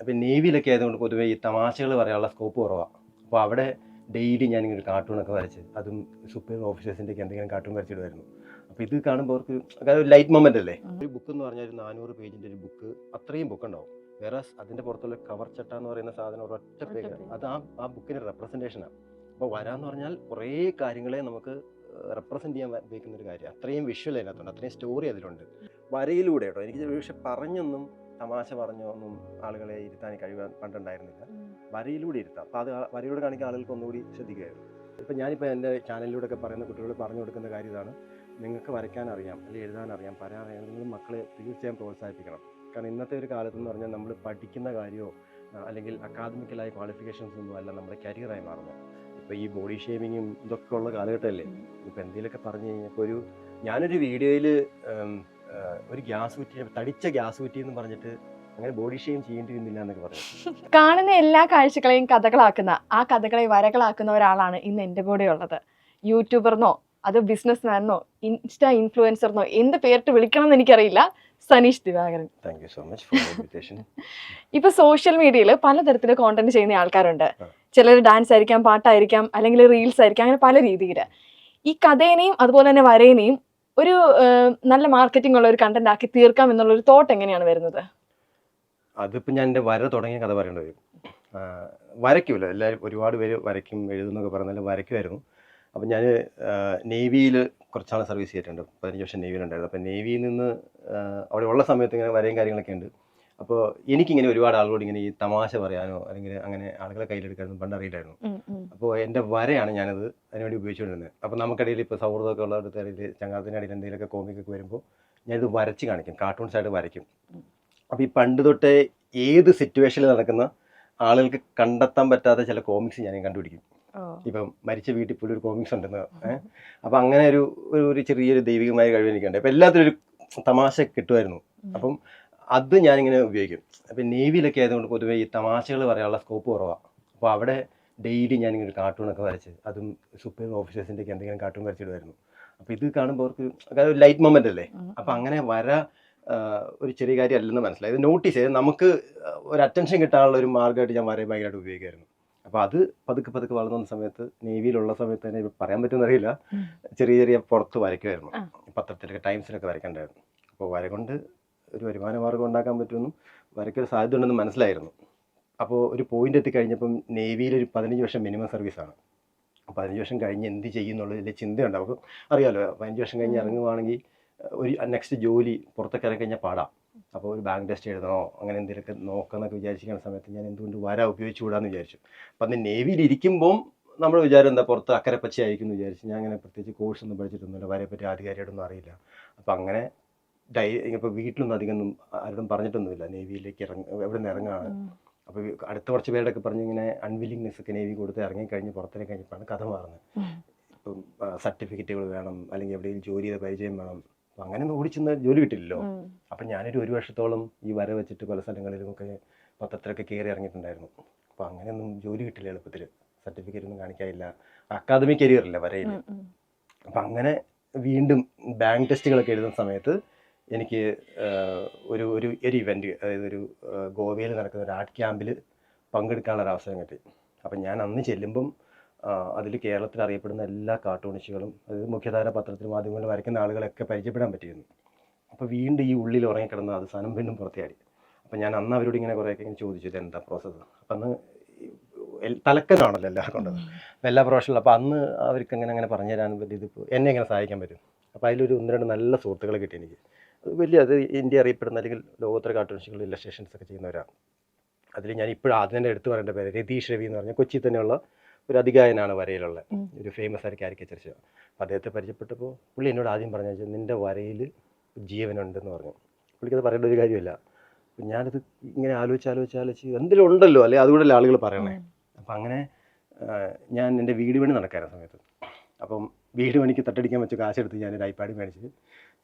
അപ്പം നേവിയിലൊക്കെ ആയതുകൊണ്ട് പൊതുവേ ഈ തമാശകൾ പറയാനുള്ള സ്കോപ്പ് കുറവാണ്. അപ്പോൾ അവിടെ ഡെയിലി ഞാനിങ്ങനെ കാർട്ടൂണൊക്കെ വരച്ച്, അതും സുപ്പീരിയർ ഓഫീസേഴ്സിൻ്റെയൊക്കെ എന്തെങ്കിലും കാർട്ടൂൺ വരച്ചിടുമായിരുന്നു. അപ്പോൾ ഇത് കാണുമ്പോൾ അവർക്ക് ഒരു ലൈറ്റ് മൊമെൻ്റ് അല്ലേ. ഒരു ബുക്ക് എന്ന് പറഞ്ഞാൽ ഒരു 400 പേജിൻ്റെ ഒരു ബുക്ക്, അത്രയും ബുക്ക് ഉണ്ടാവും. വേറെ അതിൻ്റെ പുറത്തുള്ള കവർ ചട്ട എന്ന് പറയുന്ന സാധനം ഒരൊറ്റ പേജ്, അത് ആ ബുക്കിൻ്റെ റെപ്രസെൻറ്റേഷനാണ്. അപ്പോൾ വരാന്ന് പറഞ്ഞാൽ കുറേ കാര്യങ്ങളെ നമുക്ക് റെപ്രസെൻറ്റ് ചെയ്യാൻ ഉപയോഗിക്കുന്ന ഒരു കാര്യം. അത്രയും വിഷ്വൽ അതിനകത്തുണ്ട്, അത്രയും സ്റ്റോറി അതിലുണ്ട്. വരയിലൂടെ കേട്ടോ. എനിക്ക് പക്ഷെ പറഞ്ഞൊന്നും തമാശ പറഞ്ഞോ ഒന്നും ആളുകളെ ഇരുത്താൻ കഴിയാൻ പണ്ടുണ്ടായിരുന്നില്ല. വരയിലൂടെ ഇരുത്താം. അപ്പോൾ അത് വരയിലൂടെ കാണിക്കാൻ ആളുകൾക്ക് ഒന്നുകൂടി ശ്രദ്ധിക്കുകയായിരുന്നു. ഇപ്പം ഞാനിപ്പോൾ എൻ്റെ ചാനലിലൂടെ ഒക്കെ പറയുന്ന കുട്ടികളോട് പറഞ്ഞു കൊടുക്കുന്ന കാര്യം ഇതാണ്: നിങ്ങൾക്ക് വരയ്ക്കാൻ അറിയാം, അല്ലെങ്കിൽ എഴുതാൻ അറിയാം, പറയാൻ അറിയാം, നിങ്ങൾ മക്കളെ തീർച്ചയായും പ്രോത്സാഹിപ്പിക്കണം. കാരണം ഇന്നത്തെ ഒരു കാലത്തെന്ന് പറഞ്ഞാൽ നമ്മൾ പഠിക്കുന്ന കാര്യമോ അല്ലെങ്കിൽ അക്കാദമിക്കലായ ക്വാളിഫിക്കേഷൻസ് ഒന്നും അല്ല നമ്മുടെ കരിയറായി മാറുന്നത്. ഇപ്പോൾ ഈ ബോഡി ഷേമിങ്ങും ഇതൊക്കെ ഉള്ള കാലഘട്ടമല്ലേ. ഇപ്പോൾ എന്തെങ്കിലുമൊക്കെ പറഞ്ഞു കഴിഞ്ഞപ്പോൾ ഞാനൊരു വീഡിയോയിൽ ഒരു ഗ്യാസ് കുറ്റി, തടിച്ച ഗ്യാസ് കുറ്റി എന്ന് പറഞ്ഞിട്ട് അങ്ങനെ ബോഡി ഷെയിം ചെയ്യേണ്ടി വരുന്നില്ല എന്നൊക്കെ പറഞ്ഞു. കാണുന്ന എല്ലാ കാഴ്ചകളെയും കഥകളാക്കുന്ന, ആ കഥകളെ വരകളാക്കുന്ന ഒരാളാണ് ഇന്ന് എൻ്റെ കൂടെ ഉള്ളത്. യൂട്യൂബർന്നോ അത് ബിസിനസ് മാനോ ഇൻസ്റ്റാ ഇൻഫ്ലുവൻസർന്നോ എന്ത് പേരിട്ട് വിളിക്കണം എന്ന് എനിക്കറിയില്ല. Saneesh Divakaran. Thank you so much for the invitation. ഇപ്പൊ സോഷ്യൽ മീഡിയയിൽ പലതരത്തില് കോണ്ടന്റ് ചെയ്യുന്ന ആൾക്കാരുണ്ട്. ചിലർ ഡാൻസ് ആയിരിക്കാം, പാട്ടായിരിക്കാം, അല്ലെങ്കിൽ റീൽസ് ആയിരിക്കാം, അങ്ങനെ പല രീതിയിൽ. ഈ കഥേനെയും അതുപോലെ തന്നെ വരേനെയും ഒരു നല്ല മാർക്കറ്റിംഗ് ഉള്ള ഒരു കണ്ടന്റ് ആക്കി തീർക്കാം എന്നുള്ളൊരു തോട്ട് എങ്ങനെയാണ് വരുന്നത്? അതിപ്പോൾ ഞാൻ എൻ്റെ വര തുടങ്ങിയ കഥ പറയേണ്ടി വരും. വരയ്ക്കുമല്ലോ എല്ലാവരും, ഒരുപാട് പേര് വരയ്ക്കും എഴുതുന്നൊക്കെ പറഞ്ഞാൽ വരയ്ക്കുമായിരുന്നു. അപ്പം ഞാൻ നേവിയിൽ കുറച്ചാൾ സർവീസ് ചെയ്തിട്ടുണ്ട്. 15 വർഷം നേവിയിലുണ്ടായിരുന്നു. അപ്പം നേവിയിൽ നിന്ന് അവിടെ ഉള്ള സമയത്ത് ഇങ്ങനെ വരയും കാര്യങ്ങളൊക്കെ ഉണ്ട്. അപ്പോൾ എനിക്കിങ്ങനെ ഒരുപാട് ആളുകളോട് ഇങ്ങനെ ഈ തമാശ പറയാനോ അല്ലെങ്കിൽ അങ്ങനെ ആളുകളെ കയ്യിലെടുക്കാനൊന്നും പണ്ട് അറിയില്ലായിരുന്നു. അപ്പോൾ എൻ്റെ വരയാണ് ഞാനത് അതിനുവേണ്ടി ഉപയോഗിച്ചുകൊണ്ടിരുന്നത്. അപ്പോൾ നമുക്കിടയിൽ ഇപ്പോൾ സൗഹൃദമൊക്കെ ഉള്ളവരുടെ ഇടയിൽ, ചങ്ങാത്തിൻ്റെ ഇടയിൽ എന്തെങ്കിലുമൊക്കെ കോമിക്കൊക്കെ വരുമ്പോൾ ഞാനിത് വരച്ച് കാണിക്കും, കാർട്ടൂൺസായിട്ട് വരയ്ക്കും. അപ്പോൾ ഈ പണ്ട് തൊട്ടേ ഏത് സിറ്റുവേഷനിൽ നടക്കുന്ന ആളുകൾക്ക് കണ്ടെത്താൻ പറ്റാത്ത ചില കോമിക്സ് ഞാൻ കണ്ടുപിടിക്കും. ഇപ്പം മരിച്ച വീട്ടിൽ പോലും ഒരു കോമിക്സ് ഉണ്ടെന്ന്. അപ്പം അങ്ങനെ ഒരു ചെറിയൊരു ദൈവികമായ കഴിവ് എനിക്കുണ്ട്. അപ്പം എല്ലാത്തിലും ഒരു തമാശ കിട്ടുമായിരുന്നു. അപ്പം അത് ഞാനിങ്ങനെ ഉപയോഗിക്കും. അപ്പം നേവിയിലൊക്കെ ആയതുകൊണ്ട് പൊതുവേ ഈ തമാശകൾ പറയാനുള്ള സ്കോപ്പ് കുറവാണ്. അപ്പോൾ അവിടെ ഡെയിലി ഞാനിങ്ങനെ കാർട്ടൂണൊക്കെ വരച്ച്, അതും സുപ്പീരിയർ ഓഫീസേഴ്സിൻ്റെയൊക്കെ എന്തെങ്കിലും കാർട്ടൂൺ വരച്ചിടുമായിരുന്നു. അപ്പോൾ ഇത് കാണുമ്പോൾ അവർക്ക് ഒരു ലൈറ്റ് മൊമെൻ്റ് അല്ലേ. അപ്പം അങ്ങനെ വര ഒരു ചെറിയ കാര്യം അല്ലെന്ന് മനസ്സിലായി. ഇത് നോട്ടീസ് ചെയ്ത് നമുക്ക് ഒരു അറ്റൻഷൻ കിട്ടാനുള്ള ഒരു മാർഗ്ഗമായിട്ട് ഞാൻ വരയെ ഭയങ്കരമായിട്ട് ഉപയോഗിക്കുമായിരുന്നു. അപ്പോൾ അത് പതുക്കെ വളർന്നു വന്ന സമയത്ത്, നേവിയിലുള്ള സമയത്ത് തന്നെ പറയാൻ പറ്റുമെന്നറിയില്ല, ചെറിയ പുറത്ത് വരയ്ക്കുമായിരുന്നു. പത്രത്തിലൊക്കെ, ടൈംസിലൊക്കെ വരയ്ക്കണ്ടായിരുന്നു. അപ്പോൾ വര കൊണ്ട് ഒരു വരുമാന മാർഗ്ഗം ഉണ്ടാക്കാൻ പറ്റുമെന്നും വരയ്ക്കൊരു സാധ്യത ഉണ്ടെന്ന് മനസ്സിലായിരുന്നു. അപ്പോൾ ഒരു പോയിന്റ് എത്തിക്കഴിഞ്ഞപ്പം നേവിയിൽ ഒരു 15 വർഷം മിനിമം സർവീസാണ്. 15 വർഷം കഴിഞ്ഞ് എന്ത് ചെയ്യുന്നുള്ളതിൽ ചിന്തയുണ്ട്. നമുക്ക് അറിയാമല്ലോ, 15 വർഷം കഴിഞ്ഞ് ഇറങ്ങുവാണെങ്കിൽ ഒരു നെക്സ്റ്റ് ജോലി പുറത്തൊക്കെ ഇറങ്ങി കഴിഞ്ഞാൽ പാടാം. അപ്പോൾ ഒരു ബാങ്ക് ടെസ്റ്റ് എഴുതണോ അങ്ങനെ എന്തെങ്കിലുമൊക്കെ നോക്കാമെന്നൊക്കെ വിചാരിച്ചിരിക്കുന്ന സമയത്ത് ഞാൻ എന്തുകൊണ്ട് വര ഉപയോഗിച്ചുകൂടാന്ന് വിചാരിച്ചു. അപ്പം അന്ന് നേവിയിൽ ഇരിക്കുമ്പം നമ്മൾ വിചാരം എന്താ, പുറത്ത് അക്കരെ പച്ചയായിരിക്കും എന്ന് വിചാരിച്ചു. ഞാൻ അങ്ങനെ പ്രത്യേകിച്ച് കോഴ്സൊന്നും പഠിച്ചിട്ടൊന്നുമില്ല, വരയെപ്പറ്റി ആധികാരികമായിട്ടൊന്നും അറിയില്ല. അപ്പം അങ്ങനെ ഇപ്പോൾ വീട്ടിലൊന്നും അധികം ആരോടും പറഞ്ഞിട്ടൊന്നുമില്ല നേവിയിലേക്ക് എവിടെ നിന്ന് ഇറങ്ങുകയാണ്. അപ്പോൾ അടുത്ത കുറച്ച് പേരുടെയൊക്കെ പറഞ്ഞ് ഇങ്ങനെ അൺവില്ലിങ്നെസ് ഒക്കെ നേവി കൊടുത്ത് ഇറങ്ങിക്കഴിഞ്ഞ് പുറത്തേക്ക് കഴിഞ്ഞപ്പോഴാണ് കഥ മാറുന്നത്. ഇപ്പം സർട്ടിഫിക്കറ്റുകൾ വേണം, അല്ലെങ്കിൽ എവിടെയെങ്കിലും ജോലി ചെയ്ത പരിചയം വേണം. അപ്പം അങ്ങനെയൊന്നും ഓടിച്ചെന്ന് ജോലി കിട്ടില്ലല്ലോ. അപ്പം ഞാനൊരു വർഷത്തോളം ഈ വര വെച്ചിട്ട് പല സ്ഥലങ്ങളിലുമൊക്കെ പത്രത്തിലൊക്കെ കയറി ഇറങ്ങിയിട്ടുണ്ടായിരുന്നു. അപ്പോൾ അങ്ങനെയൊന്നും ജോലി കിട്ടില്ല എളുപ്പത്തിൽ, സർട്ടിഫിക്കറ്റ് ഒന്നും കാണിക്കാനില്ല, അക്കാദമിക് കരിയറില്ല വരയിൽ. അപ്പം അങ്ങനെ വീണ്ടും ബാങ്ക് ടെസ്റ്റുകളൊക്കെ എഴുതുന്ന സമയത്ത് എനിക്ക് ഒരു ഇവൻറ്റ്, അതായത് ഒരു ഗോവയിൽ നടക്കുന്ന ഒരു ആർട്ട് ക്യാമ്പിൽ പങ്കെടുക്കാനുള്ളൊരു അവസരം കിട്ടി. അപ്പം ഞാൻ അന്ന് ചെല്ലുമ്പം അതിൽ കേരളത്തിൽ അറിയപ്പെടുന്ന എല്ലാ കാർട്ടൂണിസ്റ്റുകളും, അതായത് മുഖ്യധാര പത്രത്തിൽ മാധ്യമങ്ങളിൽ വരയ്ക്കുന്ന ആളുകളൊക്കെ പരിചയപ്പെടാൻ പറ്റിയിരുന്നു. അപ്പോൾ വീണ്ടും ഈ ഉള്ളിൽ ഉറങ്ങിക്കിടന്ന അത് സാധനം വീണ്ടും പുറത്തിയാടി. അപ്പം ഞാൻ അന്ന് അവരോട് ഇങ്ങനെ കുറേയൊക്കെ ഇങ്ങനെ ചോദിച്ചു, എന്താ പ്രോസസ്സ്. അപ്പം അന്ന് തലക്കനാണല്ലോ എല്ലാവർക്കും ഉണ്ടത്, എല്ലാ പ്രൊഫഷണലും. അപ്പോൾ അന്ന് അവർക്ക് അങ്ങനെ പറഞ്ഞു തരാൻ പറ്റി, ഇതിപ്പോൾ എന്നെ എങ്ങനെ സഹായിക്കാൻ പറ്റും. അപ്പോൾ അതിലൊരു 1-2 നല്ല സുഹൃത്തുക്കളെ കിട്ടി എനിക്ക്. അത് ഇന്ത്യ അറിയപ്പെടുന്ന അല്ലെങ്കിൽ ലോകോത്തര കാർട്ടൂണിസ്റ്റുകൾ ഇല്ലസ്ട്രേഷൻസ് ഒക്കെ ചെയ്യുന്നവരാണ്. അതിൽ ഞാൻ ഇപ്പോഴും ആദ്യം തന്നെ എടുത്തു പറയേണ്ട പേര് രതീഷ് രവി എന്ന് പറഞ്ഞാൽ കൊച്ചി തന്നെയുള്ള ഒരു അധികായനാണ് വരയിലുള്ള ഒരു ഫേമസ് ആയ കാരിക്കേച്ചർ. അപ്പോൾ അദ്ദേഹത്തെ പരിചയപ്പെട്ടപ്പോൾ പുള്ളി എന്നോട് ആദ്യം പറഞ്ഞു, നിൻ്റെ വരയിൽ ജീവനുണ്ടെന്ന് പറഞ്ഞു. പുള്ളിക്കത് പറയേണ്ട ഒരു കാര്യമില്ല. അപ്പം ഞാനത് ഇങ്ങനെ ആലോചിച്ച് എന്തെങ്കിലും ഉണ്ടല്ലോ, അല്ലെങ്കിൽ അതുകൊണ്ടല്ലേ ആളുകൾ പറയണേ. അപ്പം അങ്ങനെ ഞാൻ എൻ്റെ വീട് പണി നടക്കാറുള്ള സമയത്ത്, അപ്പം വീട് പണിക്ക് തട്ടടിക്കാൻ വെച്ച് കാശെടുത്ത് ഞാനൊരു ഐപാഡ് മേടിച്ച്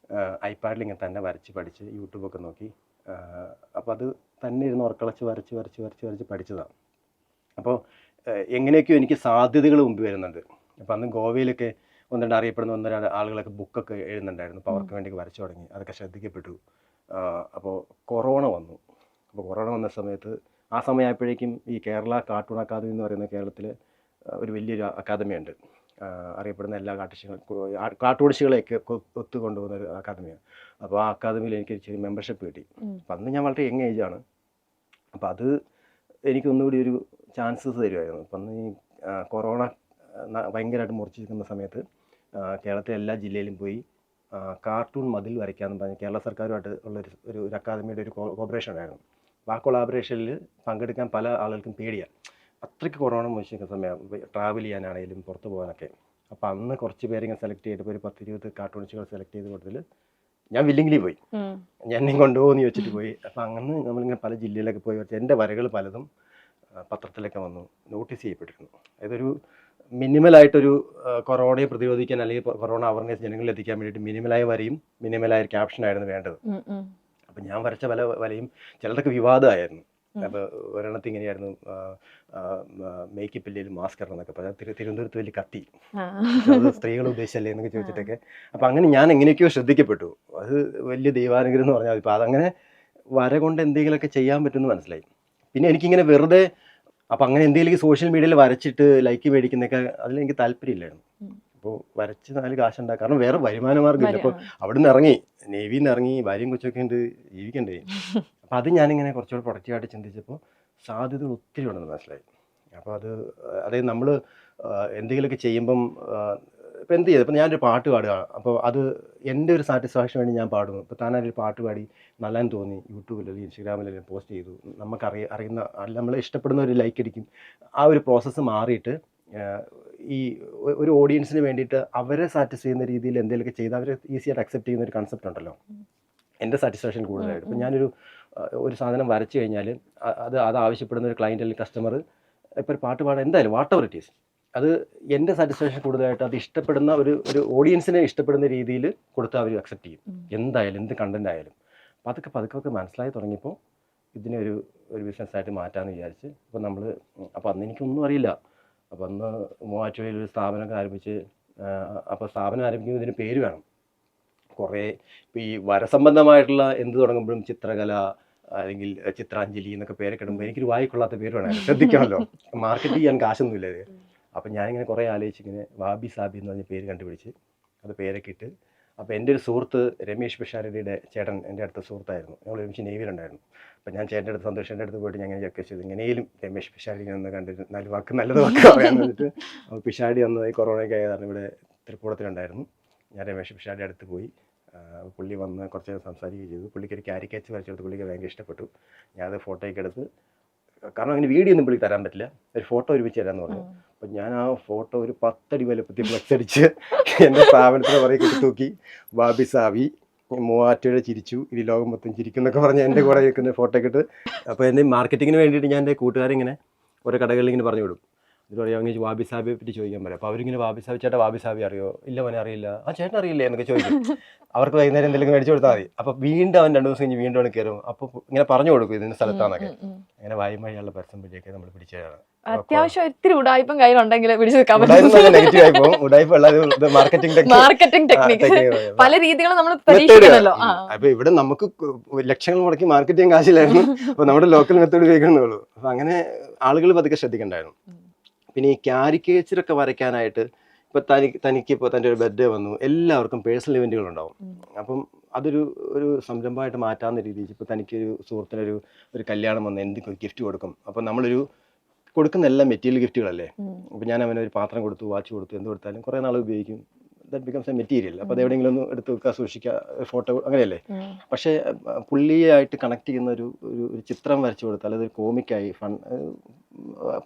ഐപാഡിൽ ഇങ്ങനെ തന്നെ വരച്ച് പഠിച്ച് യൂട്യൂബൊക്കെ നോക്കി. അപ്പോൾ അത് തന്നെ ഇരുന്ന് ഉറക്കളച്ച് വരച്ച് പഠിച്ചതാണ്. അപ്പോൾ എങ്ങനെയൊക്കെയോ എനിക്ക് സാധ്യതകൾ മുമ്പ് വരുന്നുണ്ട്. അപ്പോൾ അന്ന് ഗോവയിലൊക്കെ 1-2 അറിയപ്പെടുന്ന 1-2 ആളുകളൊക്കെ ബുക്കൊക്കെ എഴുതുന്നുണ്ടായിരുന്നു. അപ്പോൾ അവർക്ക് വേണ്ടി വരച്ചു തുടങ്ങി, അതൊക്കെ ശ്രദ്ധിക്കപ്പെട്ടു. അപ്പോൾ കൊറോണ വന്നു. അപ്പോൾ കൊറോണ വന്ന സമയത്ത് ആ സമയമായപ്പോഴേക്കും ഈ കേരള കാർട്ടൂൺ അക്കാദമി എന്ന് പറയുന്ന കേരളത്തിൽ ഒരു വലിയൊരു അക്കാദമിയുണ്ട്. അറിയപ്പെടുന്ന എല്ലാ കാർട്ടൂണിസ്റ്റുകളെയൊക്കെ ഒത്തുകൊണ്ടുപോകുന്ന ഒരു അക്കാദമിയാണ്. അപ്പോൾ ആ അക്കാദമിയിൽ എനിക്ക് ഇച്ചിരി മെമ്പർഷിപ്പ് കിട്ടി. അപ്പം അന്ന് ഞാൻ വളരെ യങ് ഏജാണ്. അപ്പോൾ അത് എനിക്കൊന്നുകൂടി ഒരു ചാൻസസ് തരുമായിരുന്നു. അപ്പം അന്ന് ഈ കൊറോണ ഭയങ്കരമായിട്ട് മുറിച്ചിരിക്കുന്ന സമയത്ത് കേരളത്തിലെ എല്ലാ ജില്ലയിലും പോയി കാർട്ടൂൺ മതിൽ വരയ്ക്കാമെന്ന് പറഞ്ഞ് കേരള സർക്കാരുമായിട്ട് ഉള്ളൊരു ഒരു അക്കാദമിയുടെ ഒരു കോർപ്പറേഷൻ ഉണ്ടായിരുന്നു. അപ്പോൾ ആ കൊളാബറേഷനിൽ പങ്കെടുക്കാൻ പല ആളുകൾക്കും പേടിയാണ്. അത്രയ്ക്ക് കൊറോണ മോശിക്കുന്ന സമയം, ട്രാവൽ ചെയ്യാനാണെങ്കിലും പുറത്ത് പോകാനൊക്കെ. അപ്പോൾ അന്ന് കുറച്ച് പേരിങ്ങനെ സെലക്ട് ചെയ്തപ്പോൾ ഒരു 10-20 കാർട്ടൂണിസ്റ്റുകൾ സെലക്ട് ചെയ്ത് കൊടുത്തതിൽ ഞാൻ വില്ലിങ്ങിലി പോയി. ഞാൻ എന്നെ കൊണ്ടുപോകുമെന്ന് ചോദിച്ചിട്ട് പോയി. അപ്പോൾ അങ്ങനെ നമ്മളിങ്ങനെ പല ജില്ലയിലൊക്കെ പോയി വെച്ചാൽ എൻ്റെ വരകൾ പലതും പത്രത്തിലൊക്കെ വന്നു നോട്ടീസ് ചെയ്യപ്പെട്ടിരുന്നു. അതൊരു മിനിമലായിട്ടൊരു കൊറോണയെ പ്രതിരോധിക്കാൻ അല്ലെങ്കിൽ കൊറോണ അവയർനെസ് ജനങ്ങളിൽ എത്തിക്കാൻ വേണ്ടിയിട്ട് മിനിമലായ വരയും മിനിമലായ ക്യാപ്ഷനായിരുന്നു വേണ്ടത്. അപ്പം ഞാൻ വരച്ച പല വരയും ചിലതൊക്കെ വിവാദമായിരുന്നു. അപ്പോൾ ഒരെണ്ണത്തിൽ ഇങ്ങനെയായിരുന്നു, മേക്കപ്പ് ഇല്ലെങ്കിൽ മാസ്ക് ഇറന്നൊക്കെ പറഞ്ഞാൽ തിരുവനന്തപുരത്ത് വലിയ കത്തി, അത് സ്ത്രീകളെ ഉദ്ദേശിച്ചല്ലേ എന്നൊക്കെ ചോദിച്ചിട്ടൊക്കെ. അപ്പം അങ്ങനെ ഞാൻ എങ്ങനെയൊക്കെയോ ശ്രദ്ധിക്കപ്പെട്ടു. അത് വലിയ ദൈവാനുഗ്രഹം എന്ന് പറഞ്ഞാൽ ഇപ്പോൾ അതങ്ങനെ വര കൊണ്ട് എന്തെങ്കിലുമൊക്കെ ചെയ്യാൻ പറ്റുമെന്ന് മനസ്സിലായി. പിന്നെ എനിക്കിങ്ങനെ വെറുതെ അപ്പം അങ്ങനെ എന്തെങ്കിലും സോഷ്യൽ മീഡിയയിൽ വരച്ചിട്ട് ലൈക്ക് മേടിക്കുന്നതൊക്കെ അതിലെനിക്ക് താല്പര്യമില്ലായിരുന്നു. അപ്പോൾ വരച്ച് 4 കാശുണ്ടാകും, കാരണം വേറെ വരുമാന മാർഗ്ഗമില്ല. അപ്പോൾ അവിടെ നിന്ന് ഇറങ്ങി, നേവിയിൽ നിന്ന് ഇറങ്ങി, ഭാര്യയും കൊച്ചൊക്കെ ഉണ്ട്, ജീവിക്കണ്ടേ. അപ്പോൾ അത് ഞാനിങ്ങനെ കുറച്ചുകൂടെ പ്രൊഡക്റ്റീവായിട്ട് ചിന്തിച്ചപ്പോൾ സാധ്യതകൾ ഒത്തിരി ഉണ്ടെന്ന് മനസ്സിലായി. അപ്പോൾ അതായത് നമ്മൾ എന്തെങ്കിലുമൊക്കെ ചെയ്യുമ്പം ഇപ്പോൾ എന്ത് ചെയ്തു, ഇപ്പോൾ ഞാനൊരു പാട്ട് പാടുക, അപ്പോൾ അത് എൻ്റെ ഒരു സാറ്റിസ്ഫാക്ഷൻ വേണ്ടി ഞാൻ പാടുന്നു. ഇപ്പോൾ താനൊരു പാട്ട് പാടി നല്ലതെന്ന് തോന്നി യൂട്യൂബിൽ അല്ലെങ്കിൽ ഇൻസ്റ്റാഗ്രാമിൽ പോസ്റ്റ് ചെയ്തു, നമുക്ക് അറിയുന്ന നമ്മളെ ഇഷ്ടപ്പെടുന്ന ഒരു ലൈക്ക് അടിക്കും. ആ ഒരു പ്രോസസ്സ് മാറിയിട്ട് ഈ ഒരു ഓഡിയൻസിന് വേണ്ടിയിട്ട് അവരെ സാറ്റിസ്ഫൈ ചെയ്യുന്ന രീതിയിൽ എന്തെങ്കിലുമൊക്കെ ചെയ്ത് അവരെ ഈസിയായിട്ട് അക്സെപ്റ്റ് ചെയ്യുന്ന ഒരു കൺസെപ്റ്റ് ഉണ്ടല്ലോ, എൻ്റെ സാറ്റിസ്ഫാക്ഷൻ കൂടുതലായിട്ട്. ഇപ്പം ഞാനൊരു സാധനം വരച്ചു കഴിഞ്ഞാൽ അത് ആവശ്യപ്പെടുന്ന ഒരു ക്ലയൻറ്റ് അല്ലെങ്കിൽ കസ്റ്റമർ ഇപ്പോൾ ഒരു പാട്ട് പാടാൻ എന്തായാലും വാട്ട് എവർ ഇറ്റ് ഈസ്, അത് എൻ്റെ സാറ്റിസ്ഫാക്ഷൻ കൂടുതലായിട്ട് അത് ഇഷ്ടപ്പെടുന്ന ഒരു ഓഡിയൻസിനെ ഇഷ്ടപ്പെടുന്ന രീതിയിൽ കൊടുത്താൽ അവർ അക്സെപ്റ്റ് ചെയ്യും, എന്തായാലും എന്ത് കണ്ടന്റ് ആയാലും. അപ്പോൾ അതൊക്കെ പതുക്കെ മനസ്സിലായി തുടങ്ങിയപ്പോൾ ഇതിനെ ഒരു ബിസിനസ്സായിട്ട് മാറ്റാമെന്ന് വിചാരിച്ച്. അപ്പോൾ അന്ന് എനിക്കൊന്നും അറിയില്ല. അപ്പോൾ അന്ന് മൂവാറ്റുപുഴയിൽ ഒരു സ്ഥാപനമൊക്കെ ആരംഭിച്ച്, അപ്പോൾ സ്ഥാപനം ആരംഭിക്കുമ്പോൾ ഇതിന് പേര് വേണം. കുറേ ഇപ്പോൾ ഈ വരസംബന്ധമായിട്ടുള്ള എന്ത് തുടങ്ങുമ്പോഴും ചിത്രകല അല്ലെങ്കിൽ ചിത്രാഞ്ജലി എന്നൊക്കെ പേരൊക്കെ ഇടുമ്പോൾ എനിക്കൊരു വായിക്കൊള്ളാത്ത പേര് വേണമായിരുന്നു, ശ്രദ്ധിക്കണമല്ലോ, മാർക്കറ്റ് ചെയ്യാൻ കാശൊന്നുമില്ല ഇത്. അപ്പം ഞാനിങ്ങനെ കുറേ ആലോചിച്ച് ഇങ്ങനെ വാബി സാബി എന്ന് പറഞ്ഞ പേര് കണ്ടുപിടിച്ച് അത് പേരൊക്കെ ഇട്ട്. അപ്പോൾ എൻ്റെ ഒരു സുഹൃത്ത് രമേശ് പിഷാരടിയുടെ ചേട്ടൻ എൻ്റെ അടുത്ത സുഹൃത്തായിരുന്നു, ഞങ്ങൾ ഒരുമിച്ച് നേവിയിലുണ്ടായിരുന്നു. അപ്പോൾ ഞാൻ ചേട്ടൻ്റെ അടുത്ത് സന്തോഷൻ്റെ അടുത്ത് പോയിട്ട് ഞാൻ ഇങ്ങനെ ചെക്ക് ചെയ്തു, എങ്ങനെയും രമേശ് പിഷാരടി ഒന്ന് കണ്ടിട്ട് നല്ലത് വാക്ക് പറയാൻ വേണ്ടിയിട്ട്. അപ്പോൾ പിഷാരടി വന്നതായി കൊറോണയൊക്കെ ആയ കാരണം ഇവിടെ തൃപ്പൂണിത്തുണ്ടായിരുന്നു. ഞാൻ രമേശ് പിഷാരടി അടുത്ത് പോയി, പുള്ളി വന്ന് കുറച്ച് നേരം സംസാരിക്കുകയും ചെയ്തു. പുള്ളിക്ക് ഒരു കാരിക്കേച്ചർ വരച്ചെടുത്ത് പുള്ളിക്ക് ഭയങ്കര ഇഷ്ടപ്പെട്ടു. ഞാനത് ഫോട്ടോയൊക്കെ എടുത്ത്, കാരണം അങ്ങനെ വീഡിയോ ഒന്നും പുള്ളി തരാൻ പറ്റില്ല, ഒരു ഫോട്ടോ ഒരുമിച്ച് തരാമെന്ന് പറഞ്ഞു. അപ്പം ഞാൻ ആ ഫോട്ടോ ഒരു 10 അടി വലുപ്പത്തിൽ ഫ്ലെക്സ് അടിച്ച് എൻ്റെ സ്ഥാപനത്തിന് പുറകെ കെട്ടി തൂക്കി, ബാബി സാവി മൂവാറ്റുപുഴ ചിരിച്ചു, ഇത് ലോകം മൊത്തം ചിരിക്കും എന്നൊക്കെ പറഞ്ഞ് എൻ്റെ കൂടെ കേൾക്കുന്ന ഫോട്ടോ ഒക്കെ ഇട്ട്. അപ്പോൾ എൻ്റെ മാർക്കറ്റിങ്ങിന് വേണ്ടിയിട്ട് ഞാൻ എൻ്റെ കൂട്ടുകാരിങ്ങനെ ഓരോ കടകളിൽ ഇങ്ങനെ പറഞ്ഞു വിടും. ഇത് പറയാം, അങ്ങനെ വാബി സാബിയെ പറ്റി ചോദിക്കാൻ പറയാം. അപ്പോൾ അവരിങ്ങനെ വാബി സാബി ചേട്ടാ വാബി സാബി അറിയോ? ഇല്ല മോനെ അറിയില്ല. ആ ചേട്ടൻ അറിയില്ലേ എന്നൊക്കെ ചോദിക്കും. അവർക്ക് വൈകുന്നേരം എന്തെങ്കിലും മേടിച്ചു കൊടുത്താൽ മതി. അപ്പോൾ വീണ്ടും അവൻ 2 ദിവസം കഴിഞ്ഞ് വീണ്ടും അവന് കയറും. അപ്പോൾ ഇങ്ങനെ പറഞ്ഞു കൊടുക്കും ഇതിൻ്റെ സ്ഥലത്താന്നൊക്കെ. അങ്ങനെ വായുമഴയുള്ള പരസ്യം വഴിയൊക്കെ നമ്മൾ പിടിച്ചതാണ്. അത്യാവശ്യം ഒത്തിരി ഉടായ്പം കയ്യിലുണ്ടെങ്കിൽ പിടിച്ചു നിൽക്കാൻ നെഗറ്റീവ് ആയി പോകും. ഉടായ്പ മാർക്കറ്റിംഗ് ടെക്നിക്ക് പല രീതികളും നമ്മൾ പരീക്ഷിക്കണമല്ലോ. അപ്പൊ ഇവിടെ നമുക്ക് ലക്ഷങ്ങൾ മുടക്കി മാർക്കറ്റിംഗ് കാശില്ലായിരുന്നു. അപ്പൊ നമ്മുടെ ലോക്കൽ മെത്തേഡ് ഉപയോഗിക്കണമെന്നുള്ളൂ. അപ്പൊ അങ്ങനെ ആളുകൾ പതുക്കെ ശ്രദ്ധിക്കണ്ടായിരുന്നു. പിന്നെ ഈ കാരിക്കേച്ചറൊക്കെ വരയ്ക്കാനായിട്ട് ഇപ്പോൾ തനിക്കിപ്പോൾ തൻ്റെ ഒരു ബർത്ത്ഡേ വന്നു, എല്ലാവർക്കും പേഴ്സണൽ ഇവൻറ്റുകളുണ്ടാവും. അപ്പം ഒരു സംരംഭമായിട്ട് മാറ്റാവുന്ന രീതിയിൽ ഇപ്പോൾ തനിക്കൊരു സുഹൃത്തിനൊരു കല്യാണം വന്ന് എന്ത് ഗിഫ്റ്റ് കൊടുക്കും. അപ്പം നമ്മളൊരു കൊടുക്കുന്ന എല്ലാം മെറ്റീരിയൽ ഗിഫ്റ്റുകളല്ലേ. അപ്പോൾ ഞാൻ അവനൊരു പാത്രം കൊടുത്തു, വാച്ച് കൊടുത്തു, എന്ത് കൊടുത്താലും കുറേ നാൾ ഉപയോഗിക്കും. That becomes A material. അപ്പോൾ അത് എവിടെയെങ്കിലും ഒന്ന് എടുത്ത് വെക്കുക, സൂക്ഷിക്കുക, ഫോട്ടോ, അങ്ങനെയല്ലേ. പക്ഷേ പുള്ളിയായിട്ട് കണക്ട് ചെയ്യുന്ന ഒരു ചിത്രം വരച്ചു കൊടുത്താൽ അതൊരു കോമിക്കായി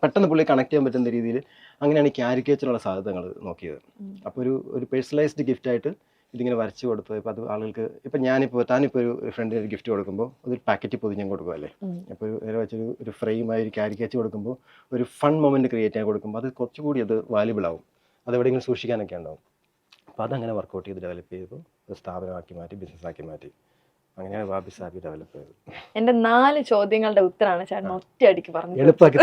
പെട്ടെന്ന് പുള്ളിയെ കണക്ട് ചെയ്യാൻ പറ്റുന്ന രീതിയിൽ അങ്ങനെയാണ് ഈ കാരിക്കേച്ചറുള്ള സാധ്യതകൾ നോക്കിയത്. അപ്പോൾ ഒരു പേഴ്സണലൈസ്ഡ് ഗിഫ്റ്റായിട്ട് ഇതിങ്ങനെ വരച്ചു കൊടുത്തു. ഇപ്പോൾ അത് ആളുകൾക്ക് ഇപ്പോൾ താനിപ്പോൾ ഒരു ഫ്രണ്ടിന് ഒരു ഗിഫ്റ്റ് കൊടുക്കുമ്പോൾ അതൊരു പാക്കറ്റ് പൊതിഞ്ഞ് കൊടുക്കുമല്ലേ. അപ്പോൾ നേരെ വെച്ചൊരു ഫ്രെയിമായി ഒരു കാരിക്കേച്ചർ കൊടുക്കുമ്പോൾ ഒരു ഫൺ മൊമെൻറ്റ് ക്രിയേറ്റ് ചെയ്യാൻ കൊടുക്കുമ്പോൾ അത് കുറച്ചുകൂടി അത് വാല്യുബിൾ ആവും, അത് എവിടെയെങ്കിലും സൂക്ഷിക്കാനൊക്കെ ഉണ്ടാവും. അപ്പോൾ അതങ്ങനെ വർക്കൗട്ട് ചെയ്ത് ഡെവലപ്പ് ചെയ്തു, സ്ഥാപനമാക്കി മാറ്റി, ബിസിനസ്സാക്കി മാറ്റി. അങ്ങനെയാണ് വാബി സാബി ഡെവലപ്പ് ചെയ്തത്. എൻ്റെ 4 ചോദ്യങ്ങളുടെ ഉത്തരമാണ് ചേട്ടൻ ഒറ്റയടിക്ക് പറഞ്ഞത്. എളുപ്പമാക്കി